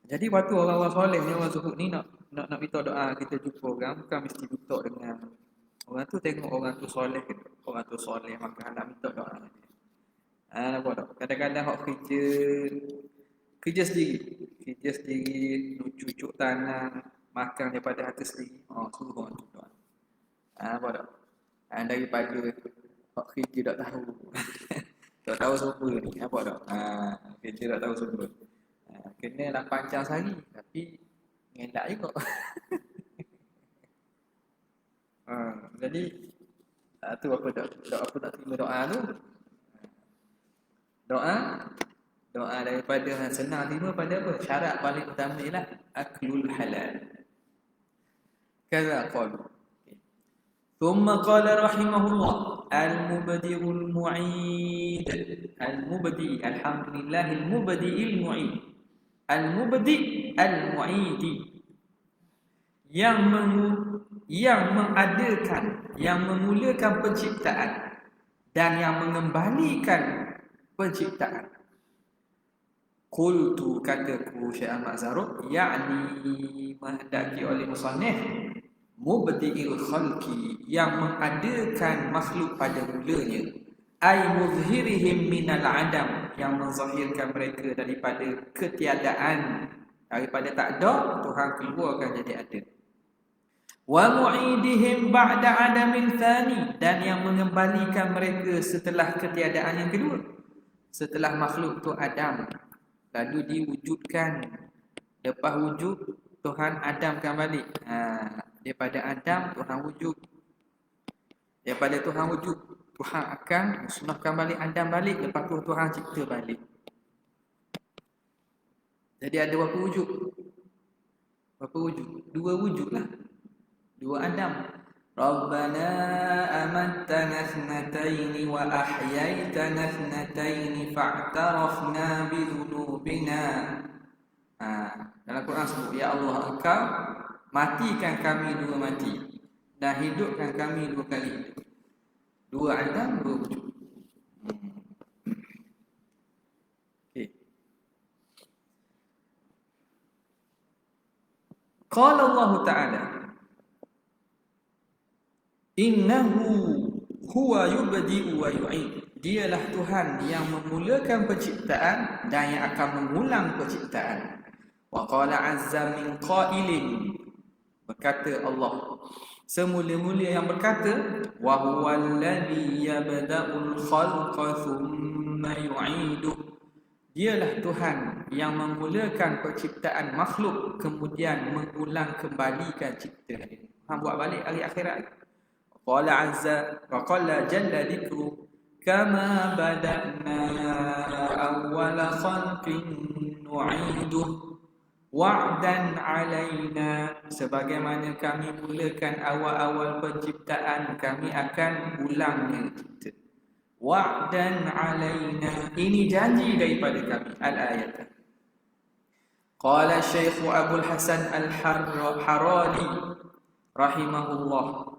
Jadi waktu orang-orang soleh ni, orang zuhud ni nak minta doa, kita jumpa orang bukan mesti minta dengan orang tu, tengok orang tu soleh, orang tu soleh maka nak minta doa. Nampak tak? Kadang-kadang hok kerja sendiri, cucuk tanah, makan daripada harta sendiri. Suruh orang tu doa. Nampak tak? Daripada hok kerja tak tahu. Tak tahu sumber ni. Nampak tak? Kerja tak tahu sumber. Kena 8 jam sehari tapi ngelak juga. Jadi tu apa nak terima doa tu? Doa daripada senang terima pada apa? Syarat paling utama ialah aklul halal. Kaza qalu. Thumma qala rahimahullah al-mubdi'ul mu'id. Al-mubdi' alhamdulillahil mubdi'il mu'id. Al-mubdi' al-mu'idi. Yang mengadakan, yang memulakan penciptaan dan yang mengembalikan penciptaan. Qultu, kataku Syekh Ahmad Zarruq, yakni menghendaki oleh musannif mubdi'il khalqi, yang mengadakan makhluk pada mulanya, ay muzhirihim minal adam, yang menzahirkan mereka daripada ketiadaan, daripada tak ada Tuhan keluarkan jadi ada. Wa mu'idihim ba'da adamil thani, dan yang mengembalikan mereka setelah ketiadaan yang kedua. Setelah makhluk tu Adam, lalu diwujudkan. Lepas wujud, Tuhan adamkan balik. Daripada Adam, Tuhan wujud. Daripada Tuhan wujud, Tuhan akan musnahkan balik Adam balik. Lepas tu Tuhan cipta balik. Jadi ada berapa wujud? Berapa wujud? 2 wujud lah. 2 Adam. Rabbana amattana thnataini wa ahyaitana thnataini fa'tarafna bidhunubina. Dalam Quran sebut, ya Allah, Engkau matikan kami 2 mati dan hidupkan kami 2 kali. 2 Adam, 2 wujud. Okay. Qala Allah Ta'ala, innahu huwa yubdi'u wa yu'id. Dialah Tuhan yang memulakan penciptaan dan yang akan mengulang penciptaan. Wa qala azza min qailin, berkata Allah semula-mula yang berkata, wa huwal ladzi yabda'ul khalqa thumma yu'iduh. Dialah Tuhan yang memulakan penciptaan makhluk kemudian mengulang kembalikan cipta dia. Tuhan buat balik hari akhirat. Qala azza wa qala jalla dzikru kama bada'na awwala khalqin nu'iduh wa'dan 'alaina, sebagaimana kami mulakan awal-awal penciptaan kami akan ulangnya cipta. Wa'dan 'alaina, ini janji daripada kami. Al-ayat. Qala Syekh Abdul Hasan Al-Harali rahimahullah.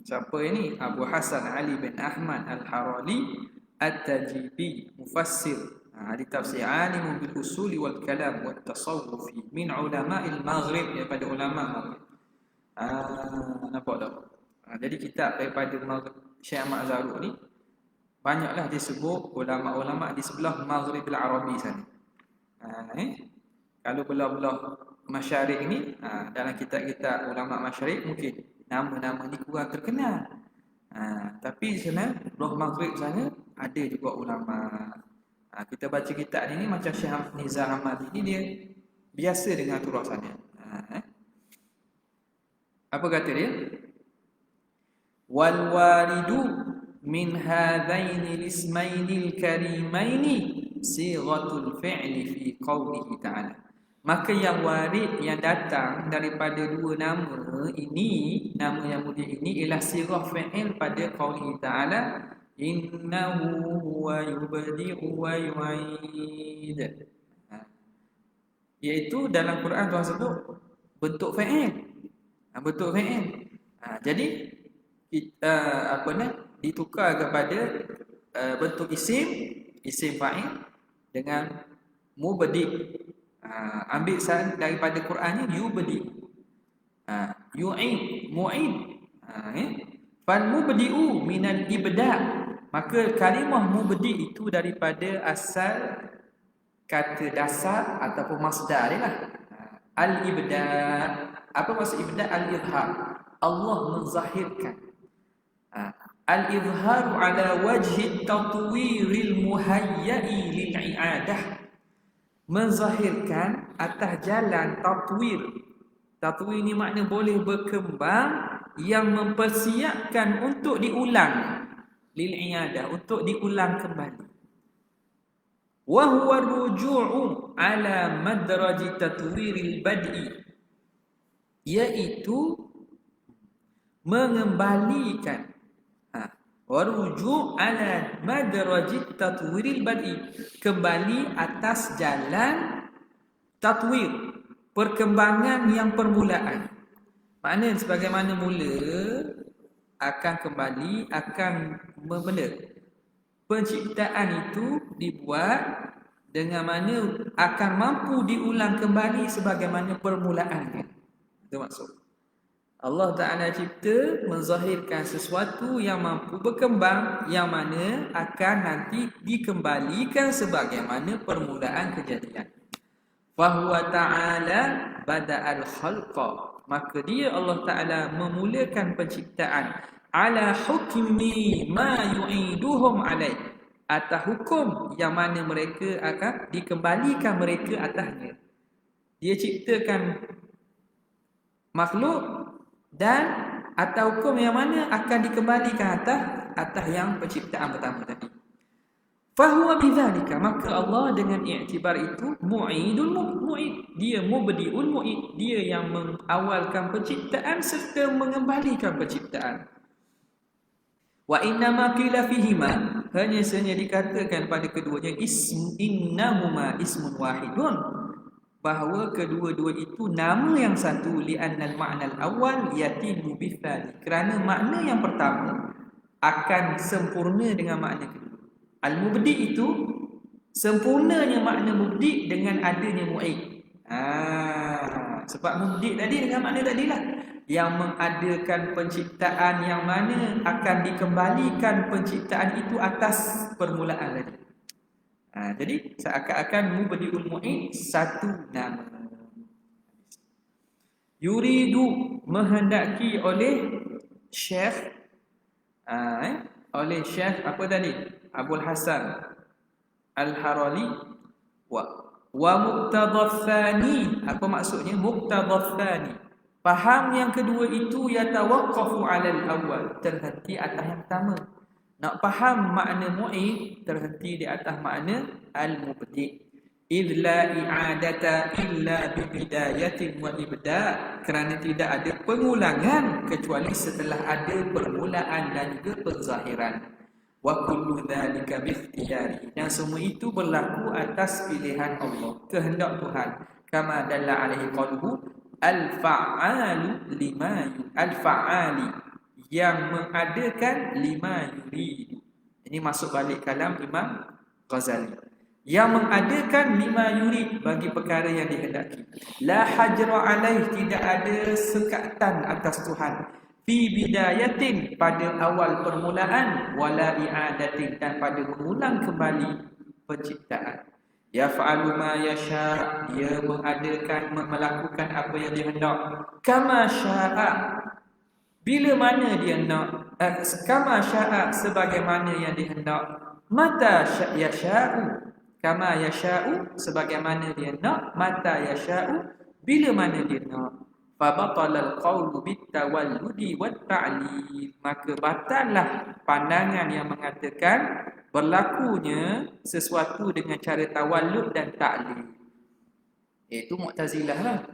Siapa ini? Abu Hasan Ali bin Ahmad Al-Harali At-Tajibi, mufassir. Hadis tafsir alimun bil usuli wal kalam wat tasawufi min ulama'il maghrib, daripada ulama maghrib. Nampak tak? Jadi kitab daripada Syekh Ahmad Zarruq ni banyaklah disebut ulama-ulama di sebelah Maghrib al-Arabi sana. Kalau belah-belah Masyariq ni, dalam kitab-kitab ulama Masyariq mungkin nama-nama ni kurang terkenal. Tapi sana belah Maghrib sana ada juga ulama. Kita baca kitab ni macam Syekh Nizar Ahmad ni, dia biasa dengan turah sana. Apa kata dia? Wal waridu min hadaini lismainil karimaini sighatul fi'li fi qawlihi ta'ala. Maka yang warid, yang datang daripada dua nama ini, nama yang mulia ini ialah sirah fi'il pada qawlihi ta'ala, innahu huwa yubdi'u wa yu'id. Iaitu dalam Quran Tuhan sebut bentuk fi'il. Bentuk fi'il. Jadi ditukar kepada bentuk isim fa'il dengan mubdi'. Ambil daripada Quran ni yubdi', yu'id, mu'id. Fal mubdi'u minal ibda'. Maka kalimah mubdi' itu daripada asal kata dasar ataupun masdar dia lah. Al-ibda'. Apa maksud ibda'? Al-izhar. Allah menzahirkan. Al-izharu ala wajhi tatwiril muhayya'i lil'i'adah. Menzahirkan atas jalan tatwir. Tatwir ni makna boleh berkembang yang mempersiapkan untuk diulang. Lil'i'adah, untuk diulang kembali. Wa huwa ruju'u ala madraji tatwiril bad'i. Iaitu mengembalikan waruju' ala madrajit tatwiril bad'i, kembali atas jalan tatwir, perkembangan yang permulaan. Maknanya sebagaimana mula akan kembali, akan benda penciptaan itu dibuat dengan mana akan mampu diulang kembali sebagaimana permulaannya. Itu maksud. Allah Ta'ala cipta, menzahirkan sesuatu yang mampu berkembang, yang mana akan nanti dikembalikan sebagaimana permulaan kejadian. Fahuwa Ta'ala bada'al khalqa. Maka dia Allah Ta'ala memulakan penciptaan ala hukmi ma yu'iduhum alaih, atas hukum yang mana mereka akan dikembalikan mereka atasnya. Dia ciptakan makhluk dan atau hukum yang mana akan dikembalikan atas yang penciptaan pertama tadi. Fahuwa bidzalika, maka Allah dengan iktibar itu mu'idul mu'id, dia mubdi'ul mu'id, dia yang mengawalkan penciptaan serta mengembalikan penciptaan. Wa innama qila fihima, hanya saja dikatakan pada keduanya innahuma ismun wahidun, bahawa kedua-dua itu nama yang satu, li'annal ma'nal awal yatimu bitsani, kerana makna yang pertama akan sempurna dengan makna kedua. Al-mubdi' itu sempurnanya makna mubdi' dengan adanya mu'id. Sebab mubdi' tadi dengan makna tadilah, yang mengadakan penciptaan yang mana akan dikembalikan penciptaan itu atas permulaan tadi. Jadi seakan-akan mubdi'ul mu'id satu nama. Yuridu, menghendaki oleh Syekh apa tadi? Abul Hasan Al-Harali wa muqtadha tsani. Apa maksudnya muqtadha tsani? Faham yang kedua itu yatawaqqafu 'alal awwal, terhenti atas yang pertama. Nak faham makna mu'id, terhenti di atas makna al-mubdi'. Idh la i'adata illa bi bidayatin wa ibda', kerana tidak ada pengulangan kecuali setelah ada permulaan dan juga penzahiran. Wa kullu dhalika bi ikhtiyari, dan semua itu berlaku atas pilihan Allah, kehendak Tuhan. Kama dalla alaihi qaluhu al-fa'alu lima al-fa'ali, yang mengadakan lima yuridu. Ini masuk balik kalam Imam Ghazali. yang mengadakan lima yurid bagi perkara yang dihendaki. La hajra alaih, tidak ada sekatan atas Tuhan. Fi bidayatin, pada awal permulaan, wala i'adatin, dan pada mengulang kembali penciptaan. Yaf'alu ma yasha, dia melakukan apa yang dia hendak. Kama sya'a, bila mana dia nak, kama sya'a, sebagaimana yang dia hendak. Mata yasha'u, kama yasha'u, sebagaimana dia nak. Mata yasha'u, bila mana dia nak. Fabatalal qawlu bitawalludi watta'lil, maka batallah pandangan yang mengatakan berlakunya sesuatu dengan cara tawallud dan ta'lil. Itu Mu'tazilah lah,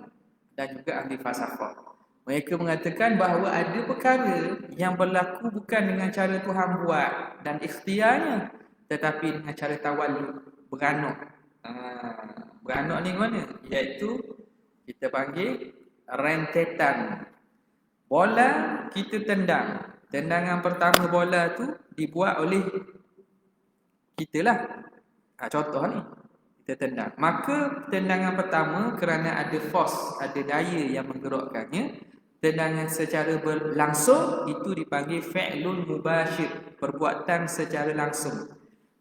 dan juga ahli falsafah. Mereka mengatakan bahawa ada perkara yang berlaku bukan dengan cara Tuhan buat dan ikhtiarnya, tetapi dengan cara tawallud, beranuk. Beranuk ni mana? Iaitu kita panggil rentetan. Bola kita tendang. Tendangan pertama bola tu dibuat oleh kita lah. Contoh ni, kita tendang. Maka tendangan pertama kerana ada force, ada daya yang menggerakkannya. Tendangan secara berlangsung itu dipanggil fi'lun mubashir, perbuatan secara langsung.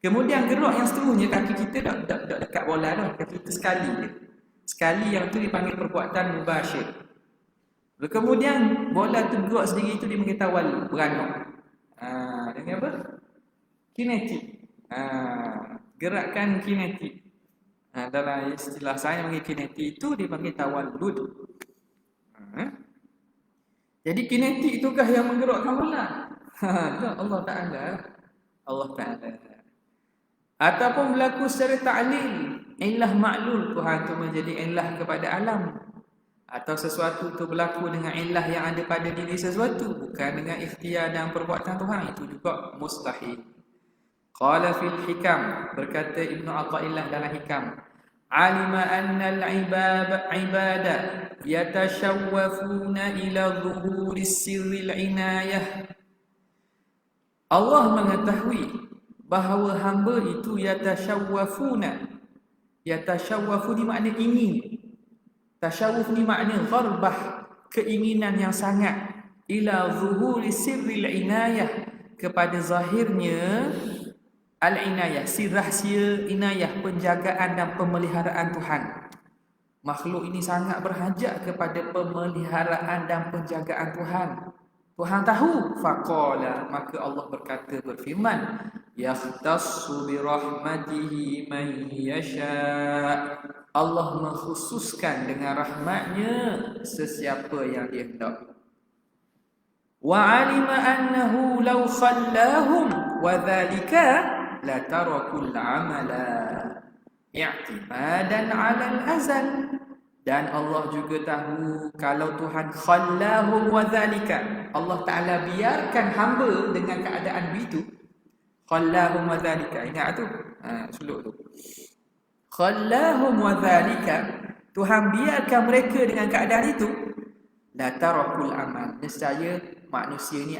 Kemudian gerak yang seterusnya, kaki kita dah dekat bola dah, kaki kita sekali je. Sekali yang tu dipanggil perbuatan mubashir. Kemudian bola tu gerak sendiri, itu dipanggil tawallud, beranuk. Dengan apa? Kinetik. Gerakan kinetik. Dalam istilah saya panggil kinetik, itu dipanggil tawallud. Jadi kinetik itukah yang menggerakkan bola? Allah Ta'ala. Allah Ta'ala. Ataupun berlaku secara ta'lil, illah ma'lul, Tuhan tu menjadi illah kepada alam. Atau sesuatu tu berlaku dengan illah yang ada pada diri sesuatu, bukan dengan ikhtiar dan perbuatan Tuhan, itu juga mustahil. Qala fil hikam, berkata Ibnu Athaillah dalam hikam, alima anna al-ibada yatashawwafuna ila zuhuri sirril inayah. Allah mengetahui bahawa hamba itu yatashawwafuna. Yatashawwafu ni makna ingin. Tasyawuf ni makna gharbah, keinginan yang sangat. Ila zuhuri sirril inayah, kepada zahirnya al-inayah, si rahsia inayah, penjagaan dan pemeliharaan Tuhan. Makhluk ini sangat berhajat kepada pemeliharaan dan penjagaan Tuhan. Tuhan tahu. Faqala, maka Allah berkata, berfirman, yahtassu bi rahmatihi man yasha. Allah mengkhususkan dengan rahmatnya sesiapa yang dia hendak. Wa alima annahu law khallahum wa dhalika la tarakul amala i'timadan 'ala al-azal. Dan Allah juga tahu kalau Tuhan khallahum wa dhalika, Allah Ta'ala biarkan hamba dengan keadaan begitu. Khallahum wa dhalika, ingat tu? Suluk tu. Khallahum wa dhalika, Tuhan biarkan mereka dengan keadaan itu. La tarakul amal, nescaya manusia ni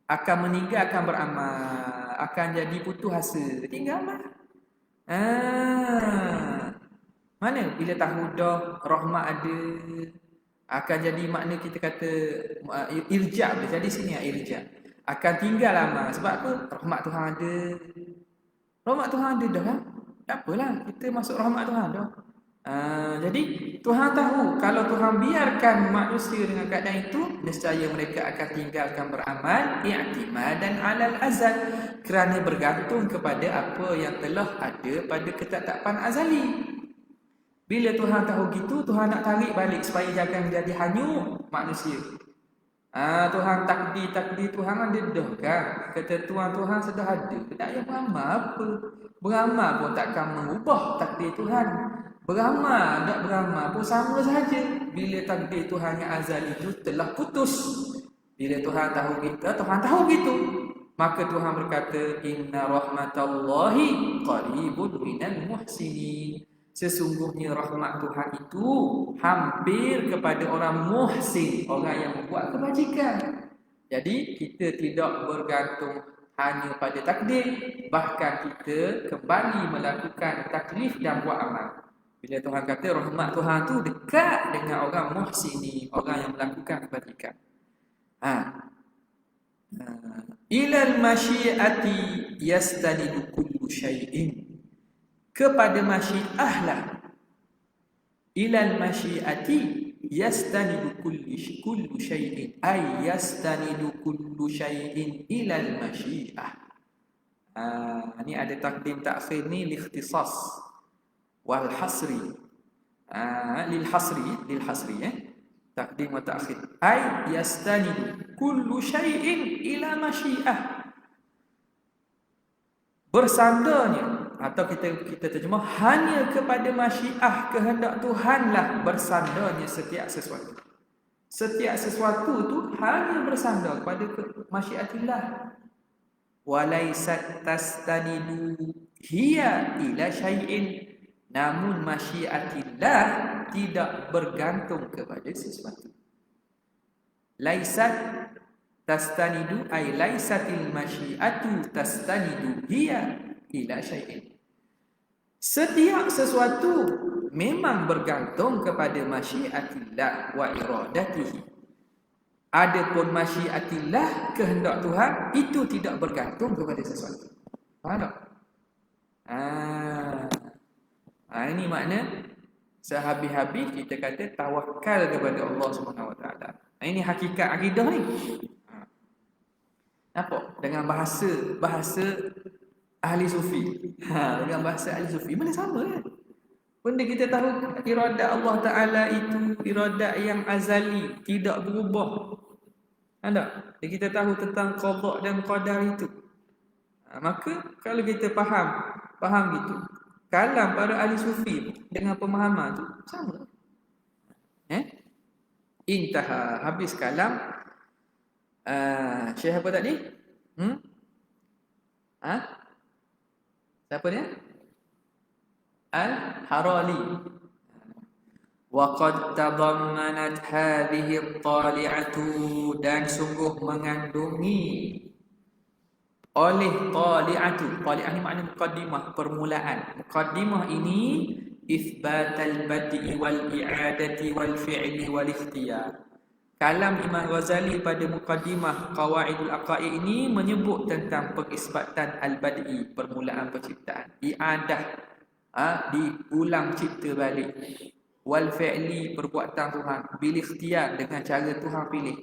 akan meninggalkan beramal, akan jadi putus asa, tinggallah. Mana bila tahu dah rahmat ada, akan jadi makna kita kata irja, boleh jadi sini irja. Akan tinggal amal. Sebab apa? Rahmat Tuhan ada. Rahmat Tuhan ada dah kan? Tak apalah, kita masuk rahmat Tuhan dah. Jadi Tuhan tahu kalau Tuhan biarkan manusia dengan keadaan itu, nescaya mereka akan tinggalkan beramal i'timadan 'alal azal, kerana bergantung kepada apa yang telah ada pada ketetapan azali. Bila Tuhan tahu gitu, Tuhan nak tarik balik supaya jangan jadi hanyut manusia. Tuhan takdir Tuhan ada dah kan. Ketentuan Tuhan sudah ada. Tak payah beramal apa. Beramal pun takkan mengubah takdir Tuhan. Beramal, tak beramal pun sama saja. Bila takdir Tuhan yang azali itu telah putus. Bila Tuhan tahu gitu, maka Tuhan berkata, inna rahmatallahi qaribun minal muhsinin. Sesungguhnya rahmat Tuhan itu hampir kepada orang muhsin, orang yang membuat kebajikan. Jadi kita tidak bergantung hanya pada takdir, bahkan kita kembali melakukan taklif dan buat amal. Bila Tuhan kata rahmat Tuhan tu dekat dengan orang muhsini, orang yang melakukan kebajikan. Ilal masyiati yastanidu kullu syai'in. Kepada masyiah lah. Ilal masyiati yastanidu kullu syai'in. Ay yastanidu kullu syai'in ilal masyiah. Ni ada takdim ta'khir ni likhtisas wal hasri. Lil hasri takdim wa ta'khir. Ay yastanidu kullu syai'in ila masyiah. Bersandarnya, atau kita terjemah, hanya kepada masyiah, kehendak Tuhanlah bersandarnya setiap sesuatu. Setiap sesuatu tu hanya bersandar kepada masyiatillah. Walaysat tastanidu hiya ila syai'in. Namun masyiatillah tidak bergantung kepada sesuatu. Laysat tastanidu ay laysatil masyiatu tastanidu hiya ila syai'in. Setiap sesuatu memang bergantung kepada masyiatillah wa iradatihi. Adapun masyiatillah, kehendak Tuhan, itu tidak bergantung kepada sesuatu. Faham tak? Ini makna sehabis-habis kita kata tawakal kepada Allah Subhanahu Wa Taala. Ini hakikat akidah ni. Nampak? Dengan bahasa ahli sufi. Dengan bahasa ahli sufi mana sama kan? Benda kita tahu iradat Allah Ta'ala itu iradat yang azali, tidak berubah. Ada? Kita tahu tentang qada dan qadar itu. Maka kalau kita faham gitu, kalam para ahli sufi dengan pemahaman tu sama. Intaha, habis kalam Syekh apa tadi? Siapa dia? Al-Harali. Wa qad tadammanat hadhihi at-tali'atu, dan sungguh mengandungi oleh tali'atu. Tali'ah ni makna muqaddimah, permulaan. Muqaddimah ini itsbatal badi wal i'adati wal fi'li wal ikhtiyar. Kalam Imam Ghazali pada muqaddimah Qawaidul Aqaid ini menyebut tentang pengisbatan al-badi, permulaan penciptaan, i'adah, diulang cipta balik, wal fi'li, perbuatan Tuhan, bil ikhtiyar, dengan cara Tuhan pilih,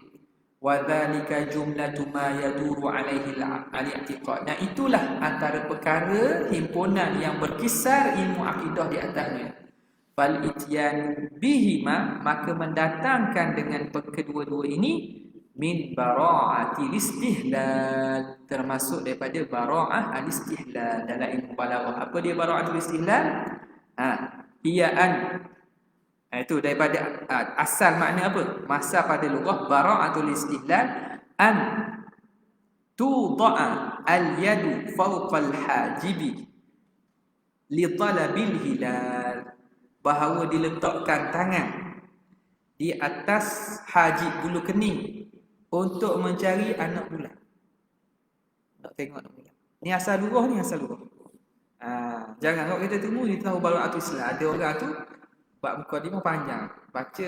wa dzalika jumlatu ma yaduru alaihi al-i'tiqad. Dan itulah antara perkara himpunan yang berkisar ilmu akidah di atasnya. Fal ityan bihima, maka mendatangkan dengan kedua-dua ini, min bara'atil istihlal, termasuk daripada bara'ah al-istihlal dalam ilmu balaghah. Apa dia bara'atul istihlal? Iya'an. Itu daripada asal makna apa? Masa pada lughah bara'atul istihlal an tuda'a al-yadu fawqa al-hajibi li talabil hilal, bahawa diletakkan tangan di atas hajib, bulu kening, untuk mencari anak bulan. Nak tengok anak bulan. Ni asal lughah, jangan kalau kita tunggu dia tahu bara'atul istihlal. Ada orang tu bab mukadimah panjang, baca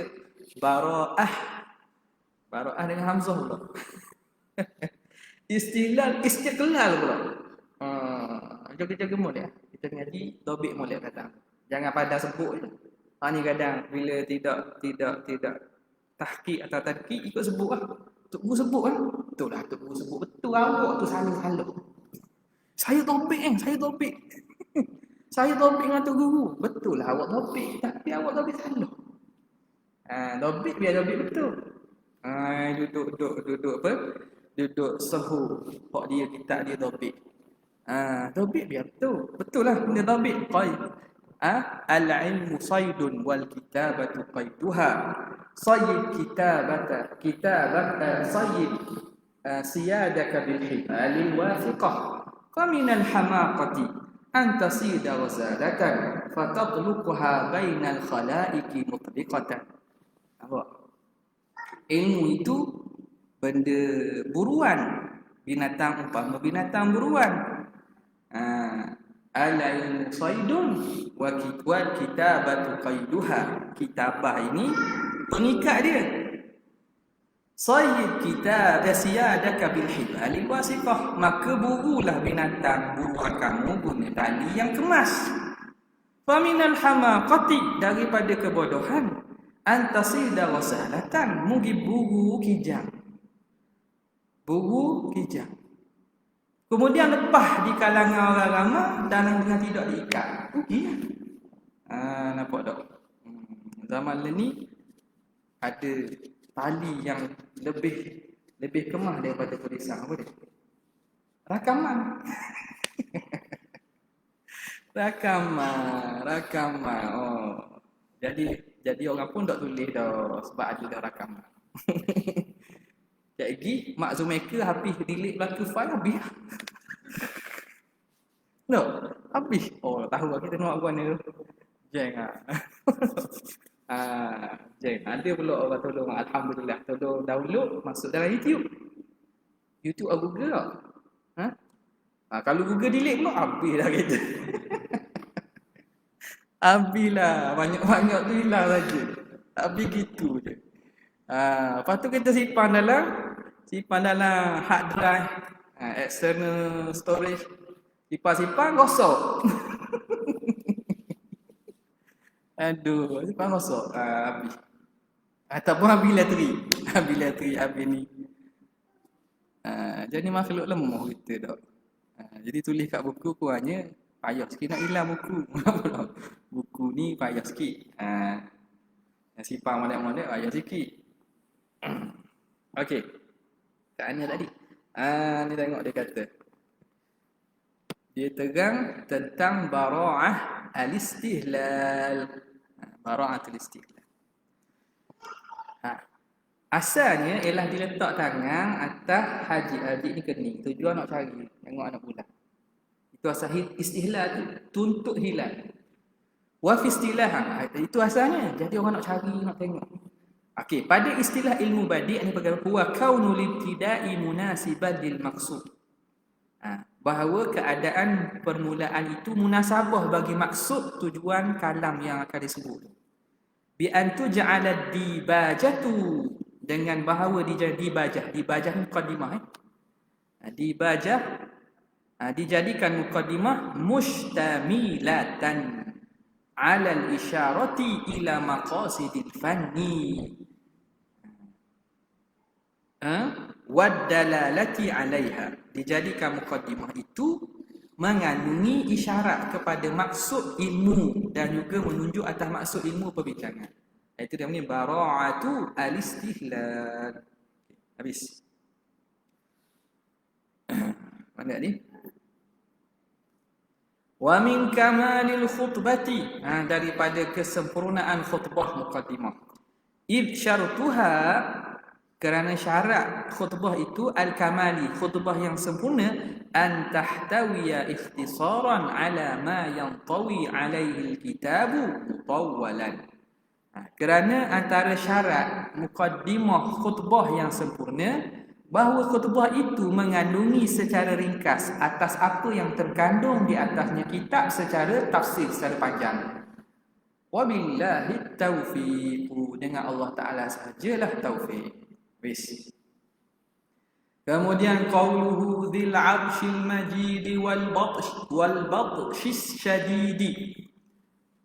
bara'ah dengan hamzah pula. Istiqlal pula. Jom kita gemuk dia. Kita ngaji dobik molek datang. Jangan pada sebut je. Ni kadang bila tidak tahqiq atau tadqiq ikut sebut lah. Tok guru sebut kan? Betul lah tok guru sebut. Betul awak tu salah. Saya topik. Saya topik dengan tok guru. Betul lah awak topik, tapi awak topik salah. Topik biar topik betul. Duduk apa? Duduk sahu. Pak dia kitab dia topik. Topik biar betul. Betul lah benda topik. Al-ilmu saydun wal kitabatu qayduha. Sayyid kitabata sayyid siyadaka bil hibalil wafiqah. Qaminal hamaqati an tasida wazadatan fatatluqha bainal khalaiqi mutliqatan. Ilmu itu benda buruan Binatang umpama binatang buruan. Al-ilmu saydun wal kitabatu qaiduha. Kitabah ini pengikat dia. Sayyid kita siyadaka bil hibali wasifah, maka burulah binatang buruan kamu guna tali yang kemas. Faminal hamaqati, daripada kebodohan, antasida wasahlatan, mugi buru kijang. Buru kijang. Kemudian lepas di kalangan orang ramai dan dengan tidak diikat. Rugilah. Nampak tak? Zaman ni ada tali yang lebih kemah daripada tulisan. Apa dia? Rakaman. Rakaman. Oh. Jadi orang pun tak tulis dah sebab ada dah rakaman. Jadi Mak Zumaker habis delete belaka file habis. No, habis. Oh, tahu kita nak buat ni. Jangan. Ada pula orang tolong, alhamdulillah, tolong download masuk dalam YouTube. YouTube atau Google tak? Kalau Google delete pula habis dah kita. Habislah, banyak-banyak tu hilang saja. Habis gitu je. Lepas tu kita simpan dalam hard drive, external storage. Simpan gosok. Aduh, simpan gosok. Habis. Ataupun habis bateri habis ni. Jadi makhluk lemah kita tak. Jadi tulis kat buku kurangnya payah sikit nak hilang buku. Buku ni payah sikit. Simpan mana-mana payah sikit. Okey. Kat mana tadi? Ni tengok dia kata. Dia terang tentang bara'ah al-istihlal. Bara'ah al-istihlal. Asalnya ialah diletak tangan atas haji ni kening. Tujuan nak cari, tengok anak bulan. Itu asal istihlal tu, tuntut hilal. Wa fi istilah, itu asalnya. Jadi orang nak cari, nak tengok. Okey, pada istilah ilmu badi' ini berkata huwa kaunul ibtida'i munasiban lil maqsud. Bahawa keadaan permulaan itu munasabah bagi maksud tujuan kalam yang akan disebut. Bi antu ja'ala dibajatu, dengan bahawa dibajah muqaddimah. Dijadikan muqaddimah mustamilatan 'ala al-isyarati ila maqasidil fanni wad-dalalati 'alaiha. Dijadikan muqaddimah itu mengandungi isyarat kepada maksud ilmu dan juga menunjuk atas maksud ilmu perbincangan. Itu dia ni bara'atu al-istihlal. Habis. Mana ni? Wa min kamalil khutbati, daripada kesempurnaan khutbah muqaddimah. Id syartuha, kerana syarat khutbah itu al-kamali, khutbah yang sempurna, an tahtawiya ikhtisaran ala ma yantawi alaihi al-kitabu mutawwalan. Kerana antara syarat muqaddimah khutbah yang sempurna, bahawa khutbah itu mengandungi secara ringkas atas apa yang terkandung di atasnya kitab secara tafsir, secara panjang. Wabillahi taufiq, dengan Allah Ta'ala sahajalah taufiq. Wis. Kemudian qauluhu dzil 'arsyil majid wal batshis syadidi.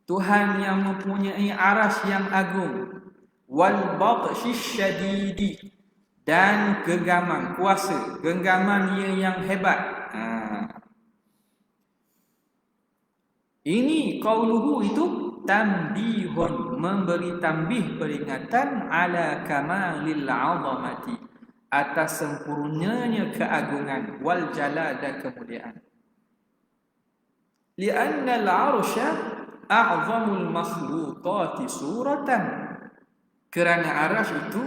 Tuhan yang mempunyai arasy yang agung, wal batshis syadidi, dan genggaman kuasa, genggaman yang hebat. Ini qauluhu itu tambihun, memberi tambih peringatan ala kamalil 'azamati, atas sempurnanya keagungan, wal jalal, dan kemuliaan. Li'anna al-'arsya a'zamul makhluqati suratan, kerana arasy itu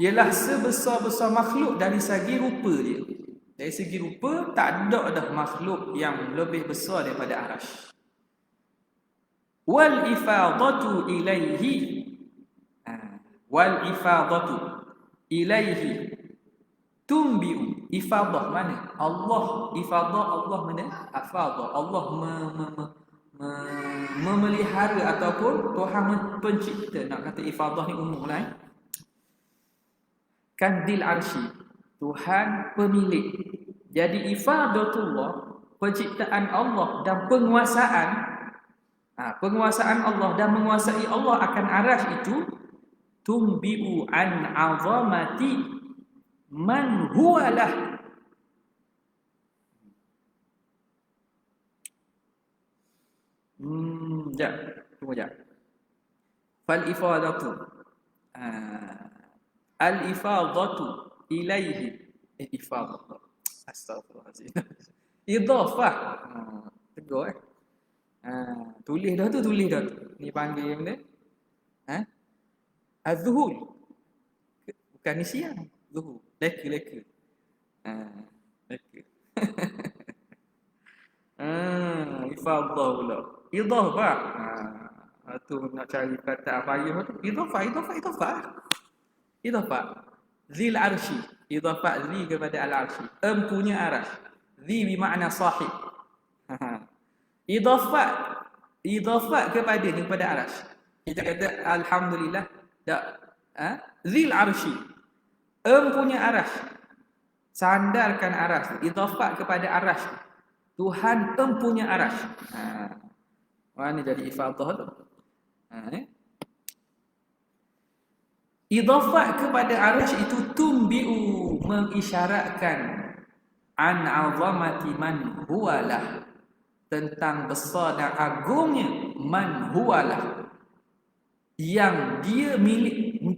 ialah sebesar-besar makhluk dari segi rupa dia. Dari segi rupa tak ada dah makhluk yang lebih besar daripada arasy. Wal ifadatu ilaihi, wal ifadatu ilaihi, Tumbiu ifadah mana? Allah ifadah Allah mana? Afadah Allah memelihara ataupun Tuhan pencipta. Nak kata ifadah ni umum lah. Kan dil arsy Tuhan pemilik. Jadi ifadatullah penciptaan Allah dan penguasaan penguasaan Allah dan menguasai Allah akan arasy itu tumbiu an azamati man huwalah. Sekejap. Tunggu sekejap. Fal ifadatu. Al ifadatu ilaihi. Ifadah. Astagfirullahalazim. Idhafah. Tegur tulis dah tu, tulis dah tu. Ni panggil benda. Az-zuhul. Bukan ni siang. Zuhul. Leka. Leka. Ifadah pula. Idhafah. Tu nak cari kata apa ayah tu. Idhafah. Zil arsy. Idhafah zi kepada al-arsy. Punya arash. Zi bermakna sahib. Idhafah kepada arash. Kita kata alhamdulillah. Tak. Zil arsy. Punya arash. Sandarkan arash. Idhafah kepada arash. Tuhan punya arash. Mana jadi ifadah tu? Idhafah kepada arash itu tumbiu mengisyaratkan an azamati man huwalah tentang besar dan agungnya man huwalah yang dia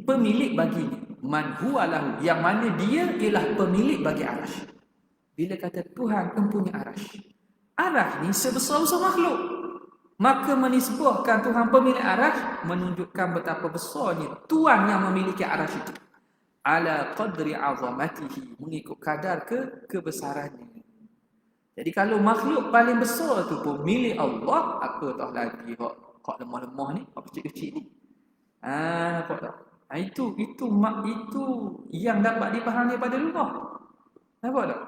pemilik baginya. Man huwalah yang mana dia ialah pemilik bagi arash. Bila kata Tuhan mempunyai arash, arash ni sebesar-besar makhluk, maka menisbahkan Tuhan pemilik arash menunjukkan betapa besarnya Tuhan yang memiliki arash itu. Ala qadri azamatihi, mengikut kadar kebesarannya. Jadi kalau makhluk paling besar tu pun milik Allah, apa tak lagi hak lemah-lemah ni, hak kecil-kecil ni. Nampak tak? Itu yang dapat dipahami pada lugah. Nampak tak?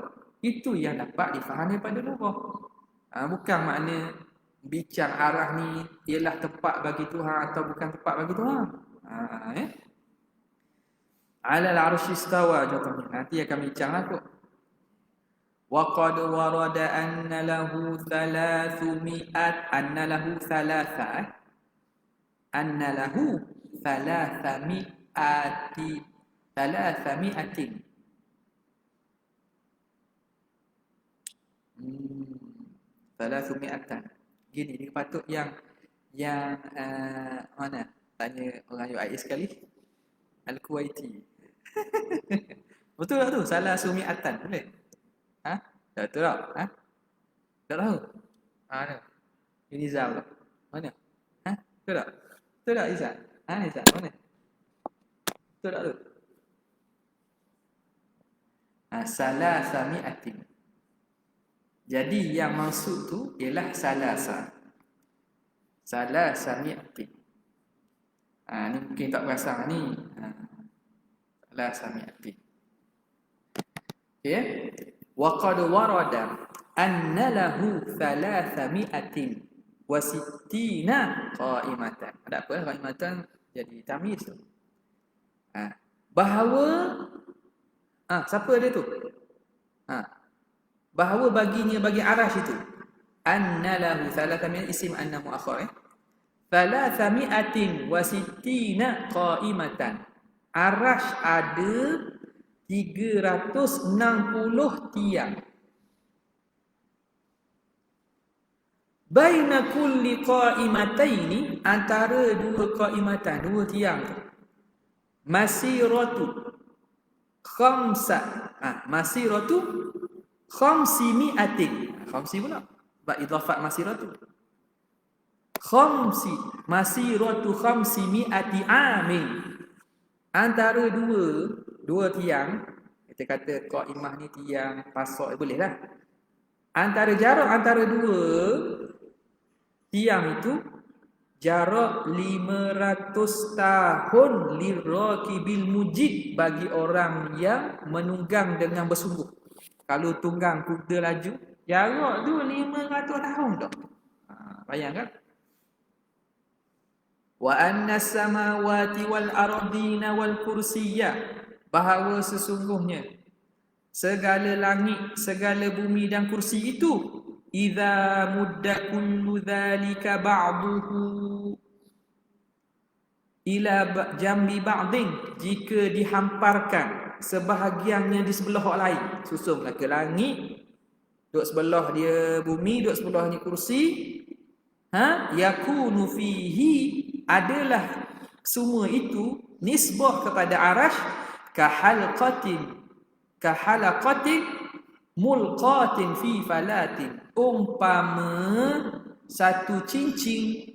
Itu yang dapat difahami pada lugah. Bukan makna bincang arah ni ialah tempat bagi Tuhan atau bukan tempat bagi Tuhan. Ala al-arsy istawa, contohnya. Nanti akan bincang lah kot. Wa qad warada anna lahu 300 anna lahu 300 300. Gini, dia patut yang mana? Tanya orang UAE sekali. Al-Kuwaiti. Betul tak tu? Salah sumi'atan. Boleh? Betul tak? Tak tahu? Mana? Ini Izal tak? Mana? Betul tak? Betul tak Izal? Izal, mana? Betul tak tu? Salah sami'atin. Jadi yang maksud tu ialah salasa. Salah sami'atin. Ni mungkin tak perasan ni. Salah sami'atin. Okay. Wa qad warada anna lahu 360 qa'imatan. Ada apa qa'imatan jadi tamyiz tu. Bahawa siapa dia tu? Bahawa baginya bagi arash itu anna lahu 300 isim anna muakhar 360 qa'imatan. Arash ada 360 tiang. Baina kulli qa'imataini, antara dua qa'imatan, dua tiang tu, masiratu khamsimi'atin. Khamsi pula bab idhafat masiratu. Masiratu khamsimi'ati amin. Antara dua tiang, kita kata qa'imah ni tiang pasok boleh lah. Antara jarak antara dua tiang itu jarak 500 tahun lirakibil mujid bagi orang yang menunggang dengan bersungguh. Kalau tunggang kuda laju, jarak tu 500 tahun dah. Bayangkan. Wa anna samawati wal ardina wal kursiyya, bahawa sesungguhnya segala langit, segala bumi dan kursi itu, idza mudda kullu dhalika ba'duhu ila jambi ba'din, jika dihamparkan sebahagiannya di sebelah orang lain. Susun ke langit, duduk sebelah dia bumi, duduk sebelah ni kursi, yakunu fihi, adalah semua itu nisbah kepada arash, kahalaqatin mulqatin fi falatin, umpama satu cincin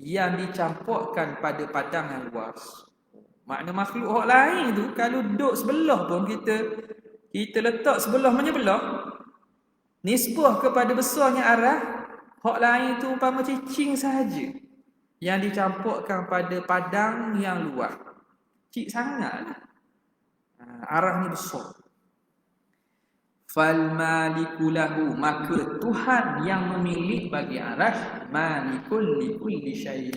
yang dicampurkan pada padang yang luas. Makna makhluk orang lain tu kalau duduk sebelah pun kita letak sebelah menyebelah, nisbah kepada besarnya arah, hak lain tu umpama cicing sahaja yang dicampurkan pada padang yang luas. Cik sangatlah. Arah ni besar. Fal maliku lahu, maka Tuhan yang memilih bagi arasy, malikul likulli syai',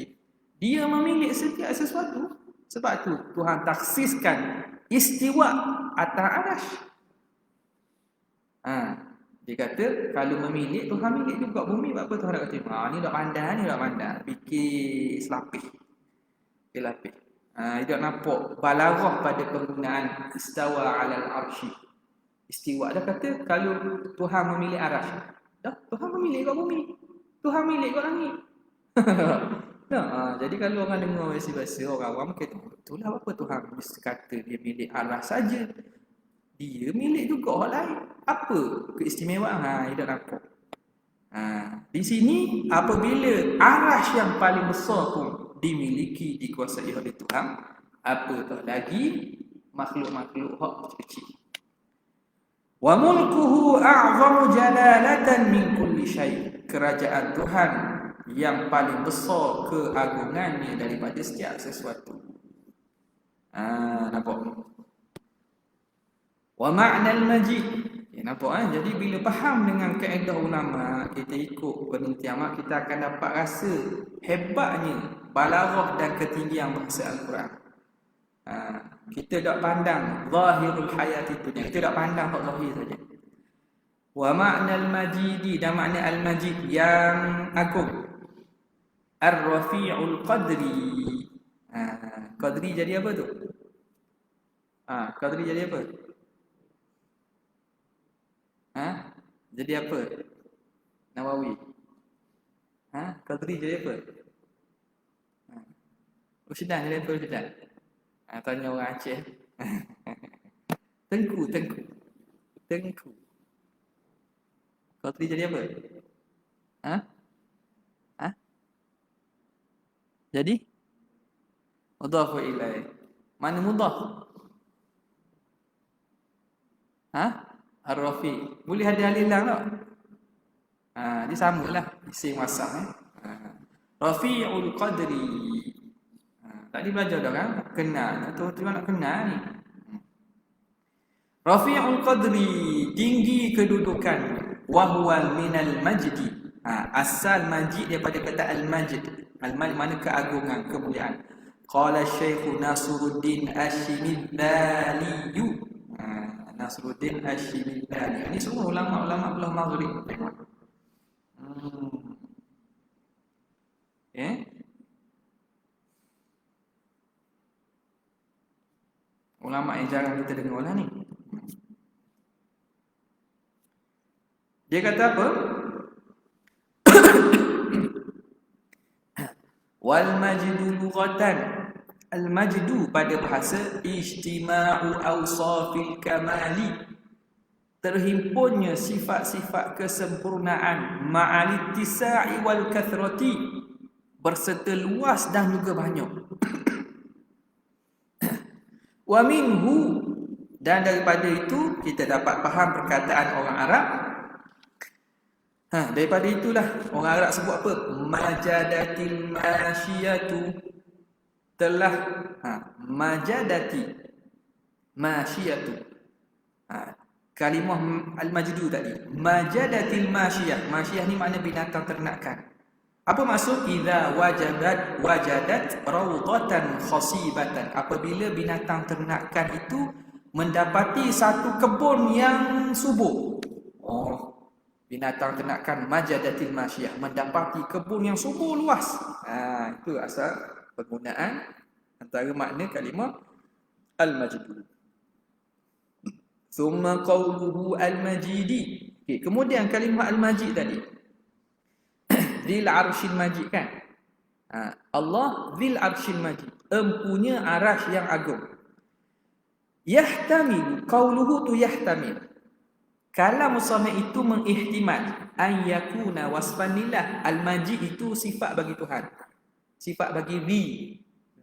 dia memilih setiap sesuatu. Sebab tu Tuhan taksiskan istiwa atas arasy. Dia kata kalau memilih, Tuhan milik juga bumi. Apa Tuhan nak kata, ni dak pandai, fikir selapis. Dia lapis. Dia nampak balaghah pada penggunaan istawa 'alal arsy. Istiwa dah kata kalau Tuhan memilih arasy. Dah, Tuhan memilih kat bumi. Tuhan milik kat langit. Jadi kalau orang dengar bahasa orang awam kata, betul lah apa Tuhan mesti kata dia milik arasy saja. Dia milik juga orang lain. Apa keistimewaan? Dia nampak. Di sini apabila arasy yang paling besar pun dimiliki, dikuasai oleh Tuhan, apatah lagi makhluk-makhluk hak kecil. Wa mulkuhu a'zamu jalalatan min kulli syai', kerajaan Tuhan yang paling besar keagungannya daripada setiap sesuatu. Nampak? Wa ma'nal majid, nampak Jadi bila faham dengan kaedah ulama, kita ikut penelitian, kita akan dapat rasa hebatnya balaghah dan ketinggian bahasa Al-Quran. Kita tak pandang zahirul hayat itu, kita tak pandang hak zahir saja. Wa ma'nal majidi, dan makna al-majid yang agung, ar-rafi'ul qadri. Qadri jadi apa tu? Qadri jadi apa? Jadi apa? Nawawi. Qadri jadi apa? Usyidan jadi apa Usyidan? Tanya orang Aceh. Tengku. Qadri jadi apa? Jadi? Mudhaf ilaih. Mana mudhaf? Ar-Rafi. Boleh ada alilang tak? Dia samalah. Isim wasam. Rafi'ul qadri. Tadi belajar dah kan? Kenal. Tuan-tuan nak kenal ni. Rafi'ul qadri, tinggi kedudukan. Wa huwa minal majdi. Asal majid daripada kata al-majd. Al-majd mana keagungan, kemuliaan. Qala Syekh Nasruddin Asy-Syibani. Nasruddin Asy-Syibani. Ini semua ulama-ulama belah Maghrib. Ulama yang jarang kita dengar lah ni. Dia kata apa? Wal majdu lughatan. Al majdu pada bahasa ijtima'u awsafil kamali, terhimpunnya sifat-sifat kesempurnaan, ma'al ittisa'i wal kathrati, berserta luas dan juga banyak. Wa minhu, dan daripada itu kita dapat faham perkataan orang Arab, Daripada itulah orang Arab sebut apa? Majadatil masyiyatu. Telah majadati masyiyatu. Kalimah al-majdu tadi. Majadatil masyiyah. Masyiyah ni makna binatang ternakan. Apa maksud? Idza wajadat rawdatan khasibatan. Apabila binatang ternakan itu mendapati satu kebun yang subur. Binatang ternakan majadatil masyiyah, mendapati kebun yang subur luas. Itu asal penggunaan antara makna kalimah al-majdu. Thumma qawluhu al-majidi. Kemudian kalimah al-majid tadi. Dzil arsyil majid kan? Allah dzil arsyil majid, empunya arasy yang agung. Yahtamil, qauluhu tu yahtamil. Kalam musannaf itu mengihtimal an yakuna wasfan lillah. Al-majid itu sifat bagi Tuhan. Sifat bagi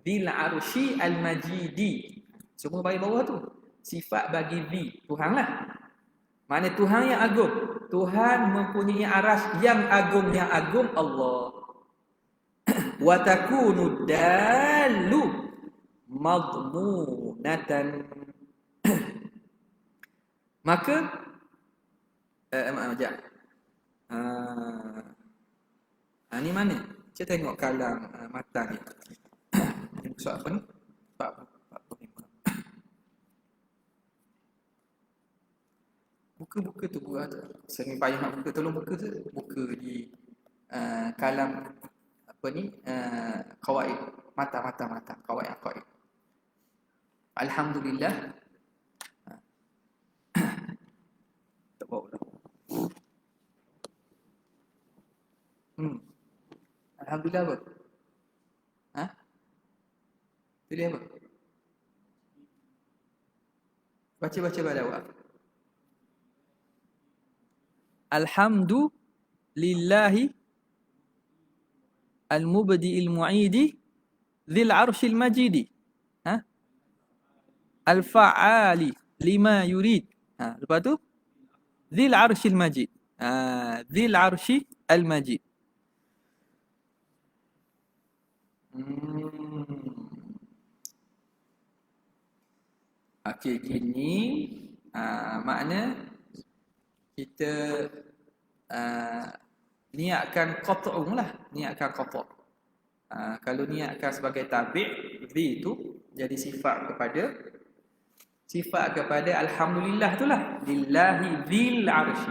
dzil arsy al-majidi. Semua bagi bawah tu. Sifat bagi Tuhan lah. Makna Tuhan yang agung. Tuhan mempunyai arasy yang agung Allah. Wa takunu dalu madmunatan. Maka ni mana? Saya tengok kalam mata ni. Soal apa ni? 45. Buka tu buat. Sering payah nak buka, tolong buka tu. Buka di kalam apa ni? Qawaid. Mata. Qawaid. Alhamdulillah. Tak bawa dah. Alhamdulillah apa? Tulis apa? Baca pada awak. Alhamdulillahi al-mubdi'il mu'idi dzil arsyil majidi. Al-fa'ali lima yurid. Lepas tu dzil arsyil majid. Dzil arsy al-majid. Okey, gini makna kita niatkan qat'u lah, niatkan qat'. Kalau niatkan sebagai tabi', dhi itu jadi sifat kepada alhamdulillah itulah, lillahi dzil arsy.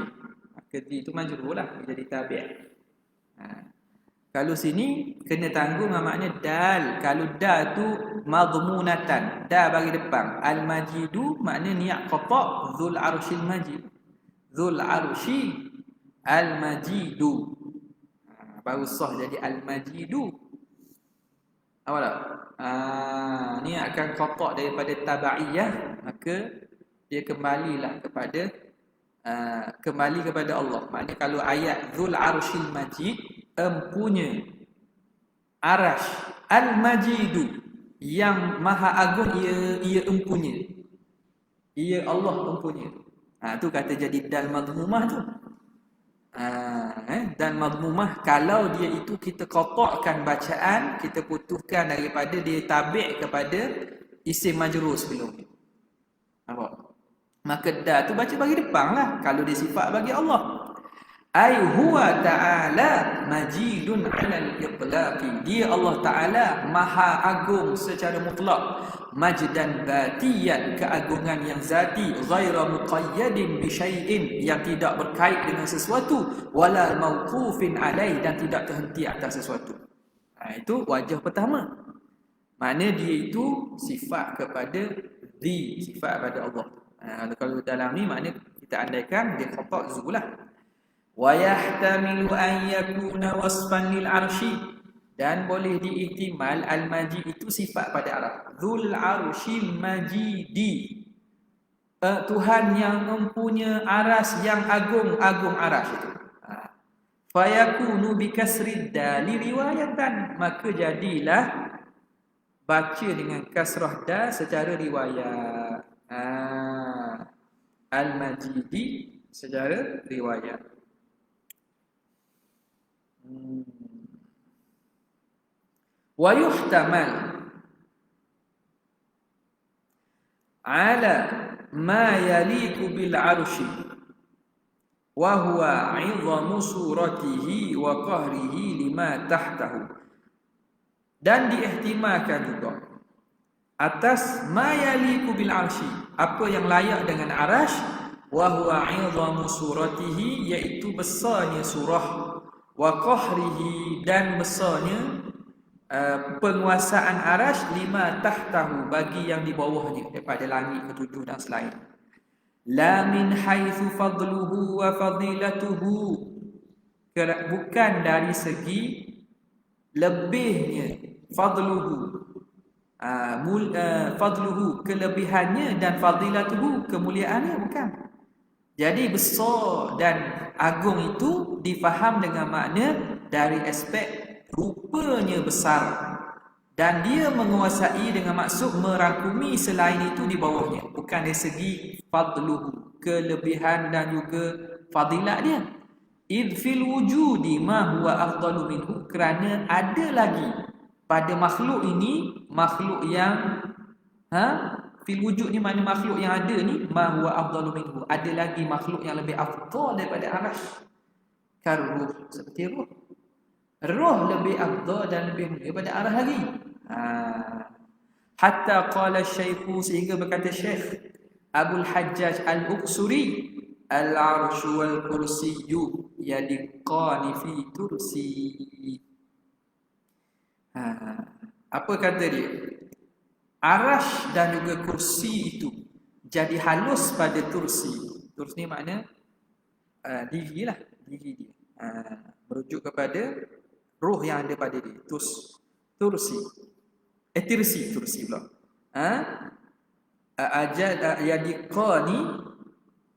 Maka dhi itu majrur lah, jadi tabi'. Kalau sini kena tanggung makna dal. Kalau dal tu madmunatan, dal bagi depan. Al-majidu makna niat qata' dzul arsyil majid. Dzul arsy al-majidu. Baru sah jadi al-majidu. Awal tak? Ni akan qata' daripada tabaiyah, maka dia kembali kepada Allah. Maknanya kalau ayat dzul arsyil majid, empunya arasy al-majidu, yang maha agung, ia empunya. Ia Allah empunya. Tu kata jadi dal madmumah tu. Dan madmumah kalau dia itu kita qata'kan bacaan, kita putuskan daripada dia tabi' kepada isim majrur sebelum ni. Nampak? Maka dah tu baca bagi depan lah kalau dia sifat bagi Allah. Ai huwa ta'ala majidun 'alal itlaqi. Dia Allah Ta'ala maha agung secara mutlak. Majdan zatiyan, keagungan yang zati, ghaira muqayyadin bi syai'in, yang tidak berkait dengan sesuatu, wala mauqufin alai, dan tidak terhenti atas sesuatu. Itu wajah pertama. Makna dia itu sifat kepada sifat kepada Allah. Kalau dalam ni makna kita andaikan dia qata' zulah. Wa yahtamilu an yakuna wasfan lil arsy, dan boleh diihtimal al-majid itu sifat pada Allah. Dzul arsyil majidi, Tuhan yang mempunyai aras yang agung aras itu. Fayakunu bi kasrid dali riwayatan, maka jadilah baca dengan kasrah dal secara riwayat. Al-majidi secara riwayat. Wa yuhtamal ala ma yaliku bil arshi wa huwa 'idhamu suratihi wa qahrihi lima tahtahu. Dan diihtimalkan juga atas ma yaliku bil arshi, apa yang layak dengan arash, wa huwa 'idhamu suratihi, iaitu besarnya surah, wa qahrihi, dan besarnya penguasaan arash, lima tahtahu, bagi yang di bawahnya daripada langit ketujuh dan selain. La min haitsu fadluhu wa fadilatuhu, bukan dari segi lebihnya, fadluhu, fadluhu, kelebihannya, dan fadilatuhu, kemuliaannya, bukan. Jadi besar dan agung itu difaham dengan makna dari aspek rupanya besar, dan dia menguasai dengan maksud merangkumi selain itu di bawahnya, bukan dari segi fadluhu, kelebihan dan juga fadilat dia. Id fil wujudi ma huwa afdalu minhu, kerana ada lagi pada makhluk ini, makhluk yang fil wujud ni makna makhluk yang ada ni, ma huwa afdalu minhu, ada lagi makhluk yang lebih afdal daripada arash. Karuh, seperti ruh. Roh lebih afdal dan lebih mulia daripada arah lagi. Hatta qala syaikhu, sehingga berkata Syekh Abul Hajjaj Al-Uqsuri, al-arsyu wal kursiyyu yadiqani fi tursi. Apa kata dia? Arash dan juga kursi itu jadi halus pada tursi. Tursi ni makna diri lah, diri dia. Merujuk kepada roh yang ada pada dia. Tursi pula. Yadiqani,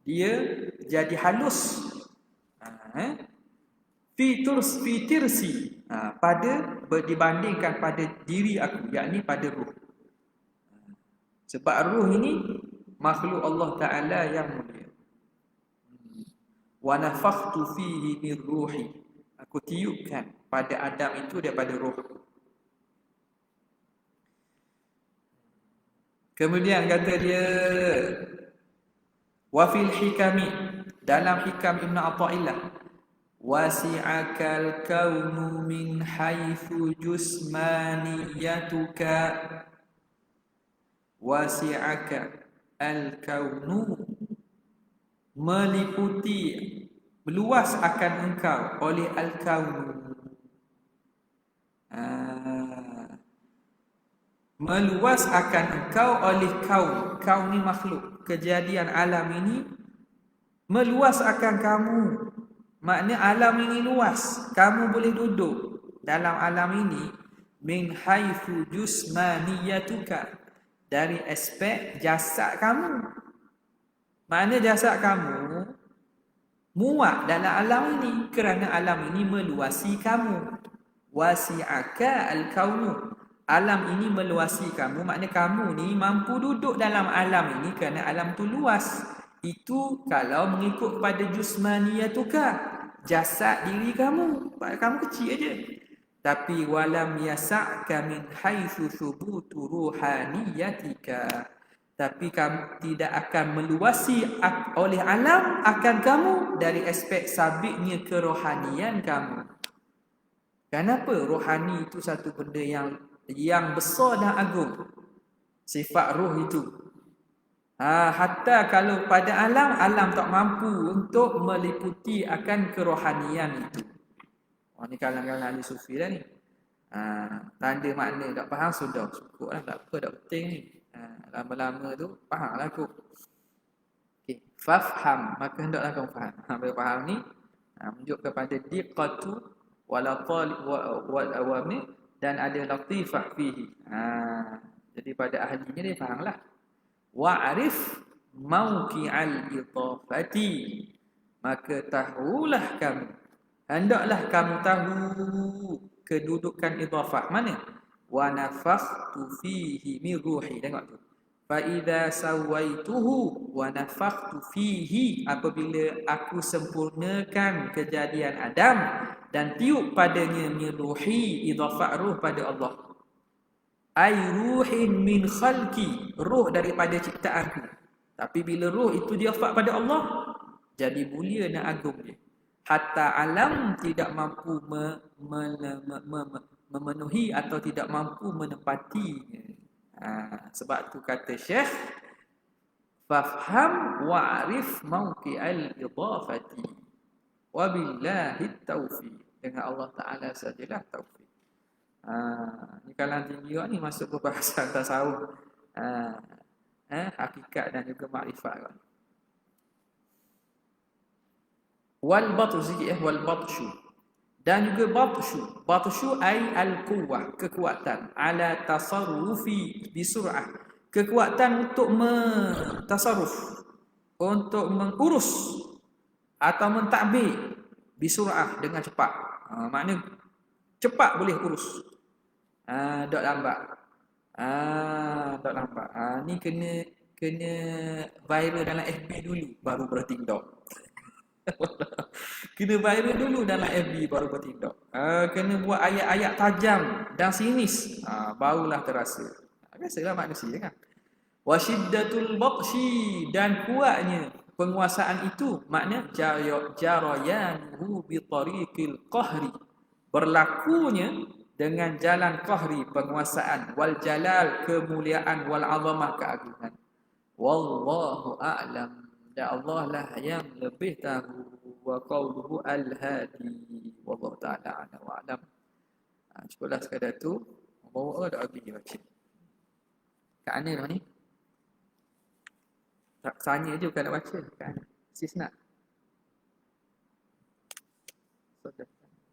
dia jadi halus. Fi tirsi, pada, dibandingkan pada diri aku, yakni pada roh. Sebab roh ini makhluk Allah Ta'ala yang mulia. Wa nafakhtu fihi min ruhi, aku tiupkan pada Adam itu daripada roh. Kemudian kata dia, wa fil hikami, dalam hikam Ibn Atha'illah, wasi'akal kaunu min haitsu jusmaniyatuka, wasi'aka al-kaunu, meliputi, meluas akan engkau oleh al-kaunu, meluas akan engkau oleh kaun. Kaun ni makhluk, kejadian alam ini meluas akan kamu. Makna alam ini luas, kamu boleh duduk dalam alam ini. Min haitsu jusmaniyatuka, dari aspek jasad kamu. Makna jasad kamu muat dalam alam ini, kerana alam ini meluasi kamu. Wasi'aka al-kaunu, alam ini meluasi kamu, makna kamu ni mampu duduk dalam alam ini kerana alam tu luas. Itu kalau mengikut pada jusmaniyatuka, jasad diri kamu, kamu kecil aja. Tapi walam yasa'ka min haitsu thubutu ruhaniyatika, tapi kamu tidak akan meluasi oleh alam akan kamu dari aspek sabitnya kerohanian kamu. Kenapa? Rohani itu satu benda yang besar dan agung. Sifat roh itu. Hatta kalau pada alam tak mampu untuk meliputi akan kerohanian itu. Ni kalangan ahli sufi dah ni. Tanda makna tak faham sudah cukup lah, tak apa, tak penting ni. Lama-lama tu faham lah aku. Okay. Fafham, maka hendaklah kamu faham. Bila faham ni menunjuk kepada diqatu wala talib wal awami, dan ada latifah fihi. Jadi pada ahlinya dia fahamlah. Wa'rif mauqi'al idafati, maka tahulah kamu, hendaklah kamu tahu kedudukan idafah mana. Wa nafakhtu fihi min ruhi, tengok tu. fa idza sawaituhu wa nafakhtu fihi, apabila aku sempurnakan kejadian Adam dan tiup padanya min ruhi, idafah ruh pada Allah, ai ruhin min khalqi, ruh daripada ciptaanku. Tapi bila ruh itu diafak pada Allah, jadi mulia dan agung dia. Hatta alam tidak mampu memenuhi atau tidak mampu menepatinya. Sebab tu kata Syekh, fafham wa'rif mawqi'al idafati wabillahi taufiq. Dengan Allah Ta'ala sajalah taufiq. Ni kalam tinggi ni masuk perbahasan tasawuf. Hakikat dan juga makrifat. Wal batshu, dan juga batshu ai al quwwah, kekuatan, ala tasarrufi bi sur'ah, kekuatan untuk tasarruf, untuk mengurus atau mentadbir bi sur'ah, dengan cepat. Maknanya cepat boleh urus. Dok lambat. Dok lambat. Ni kena viral dalam FB dulu baru bertindak. Kena viral dulu dalam FB baru bertindak. Kena buat ayat-ayat tajam dan sinis, barulah terasa. Biasalah manusia kan. Wa syiddatul batshi, dan kuatnya penguasaan itu, makna jarayanuhu bi tariqil qahri, berlakunya dengan jalan qahri, penguasaan, wal jalal, kemuliaan, wal azamah, keagungan. Wallahu a'lam, dan Allah lah yang lebih tahu. Wa qawluhu al-hadi, wallahu ta'ala a'lam wa a'lam. Cukuplah sekadar tu. Bawa ada lagi baca. Kat mana dah ni? Tak tanya je, bukan nak baca. Kan? Istisna.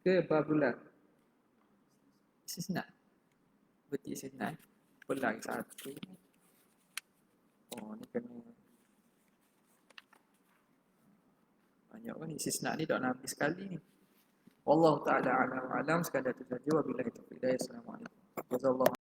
Ke babulan. Istisna. Berarti istisna. Pulang satu. Oh, ni kena banyak kan istisna ni, dah habis sekali ni. Wallahu ta'ala a'lam wa a'lam. Sekadar tu saja. Wabillahi taufiq. Assalamualaikum. Jazakallahu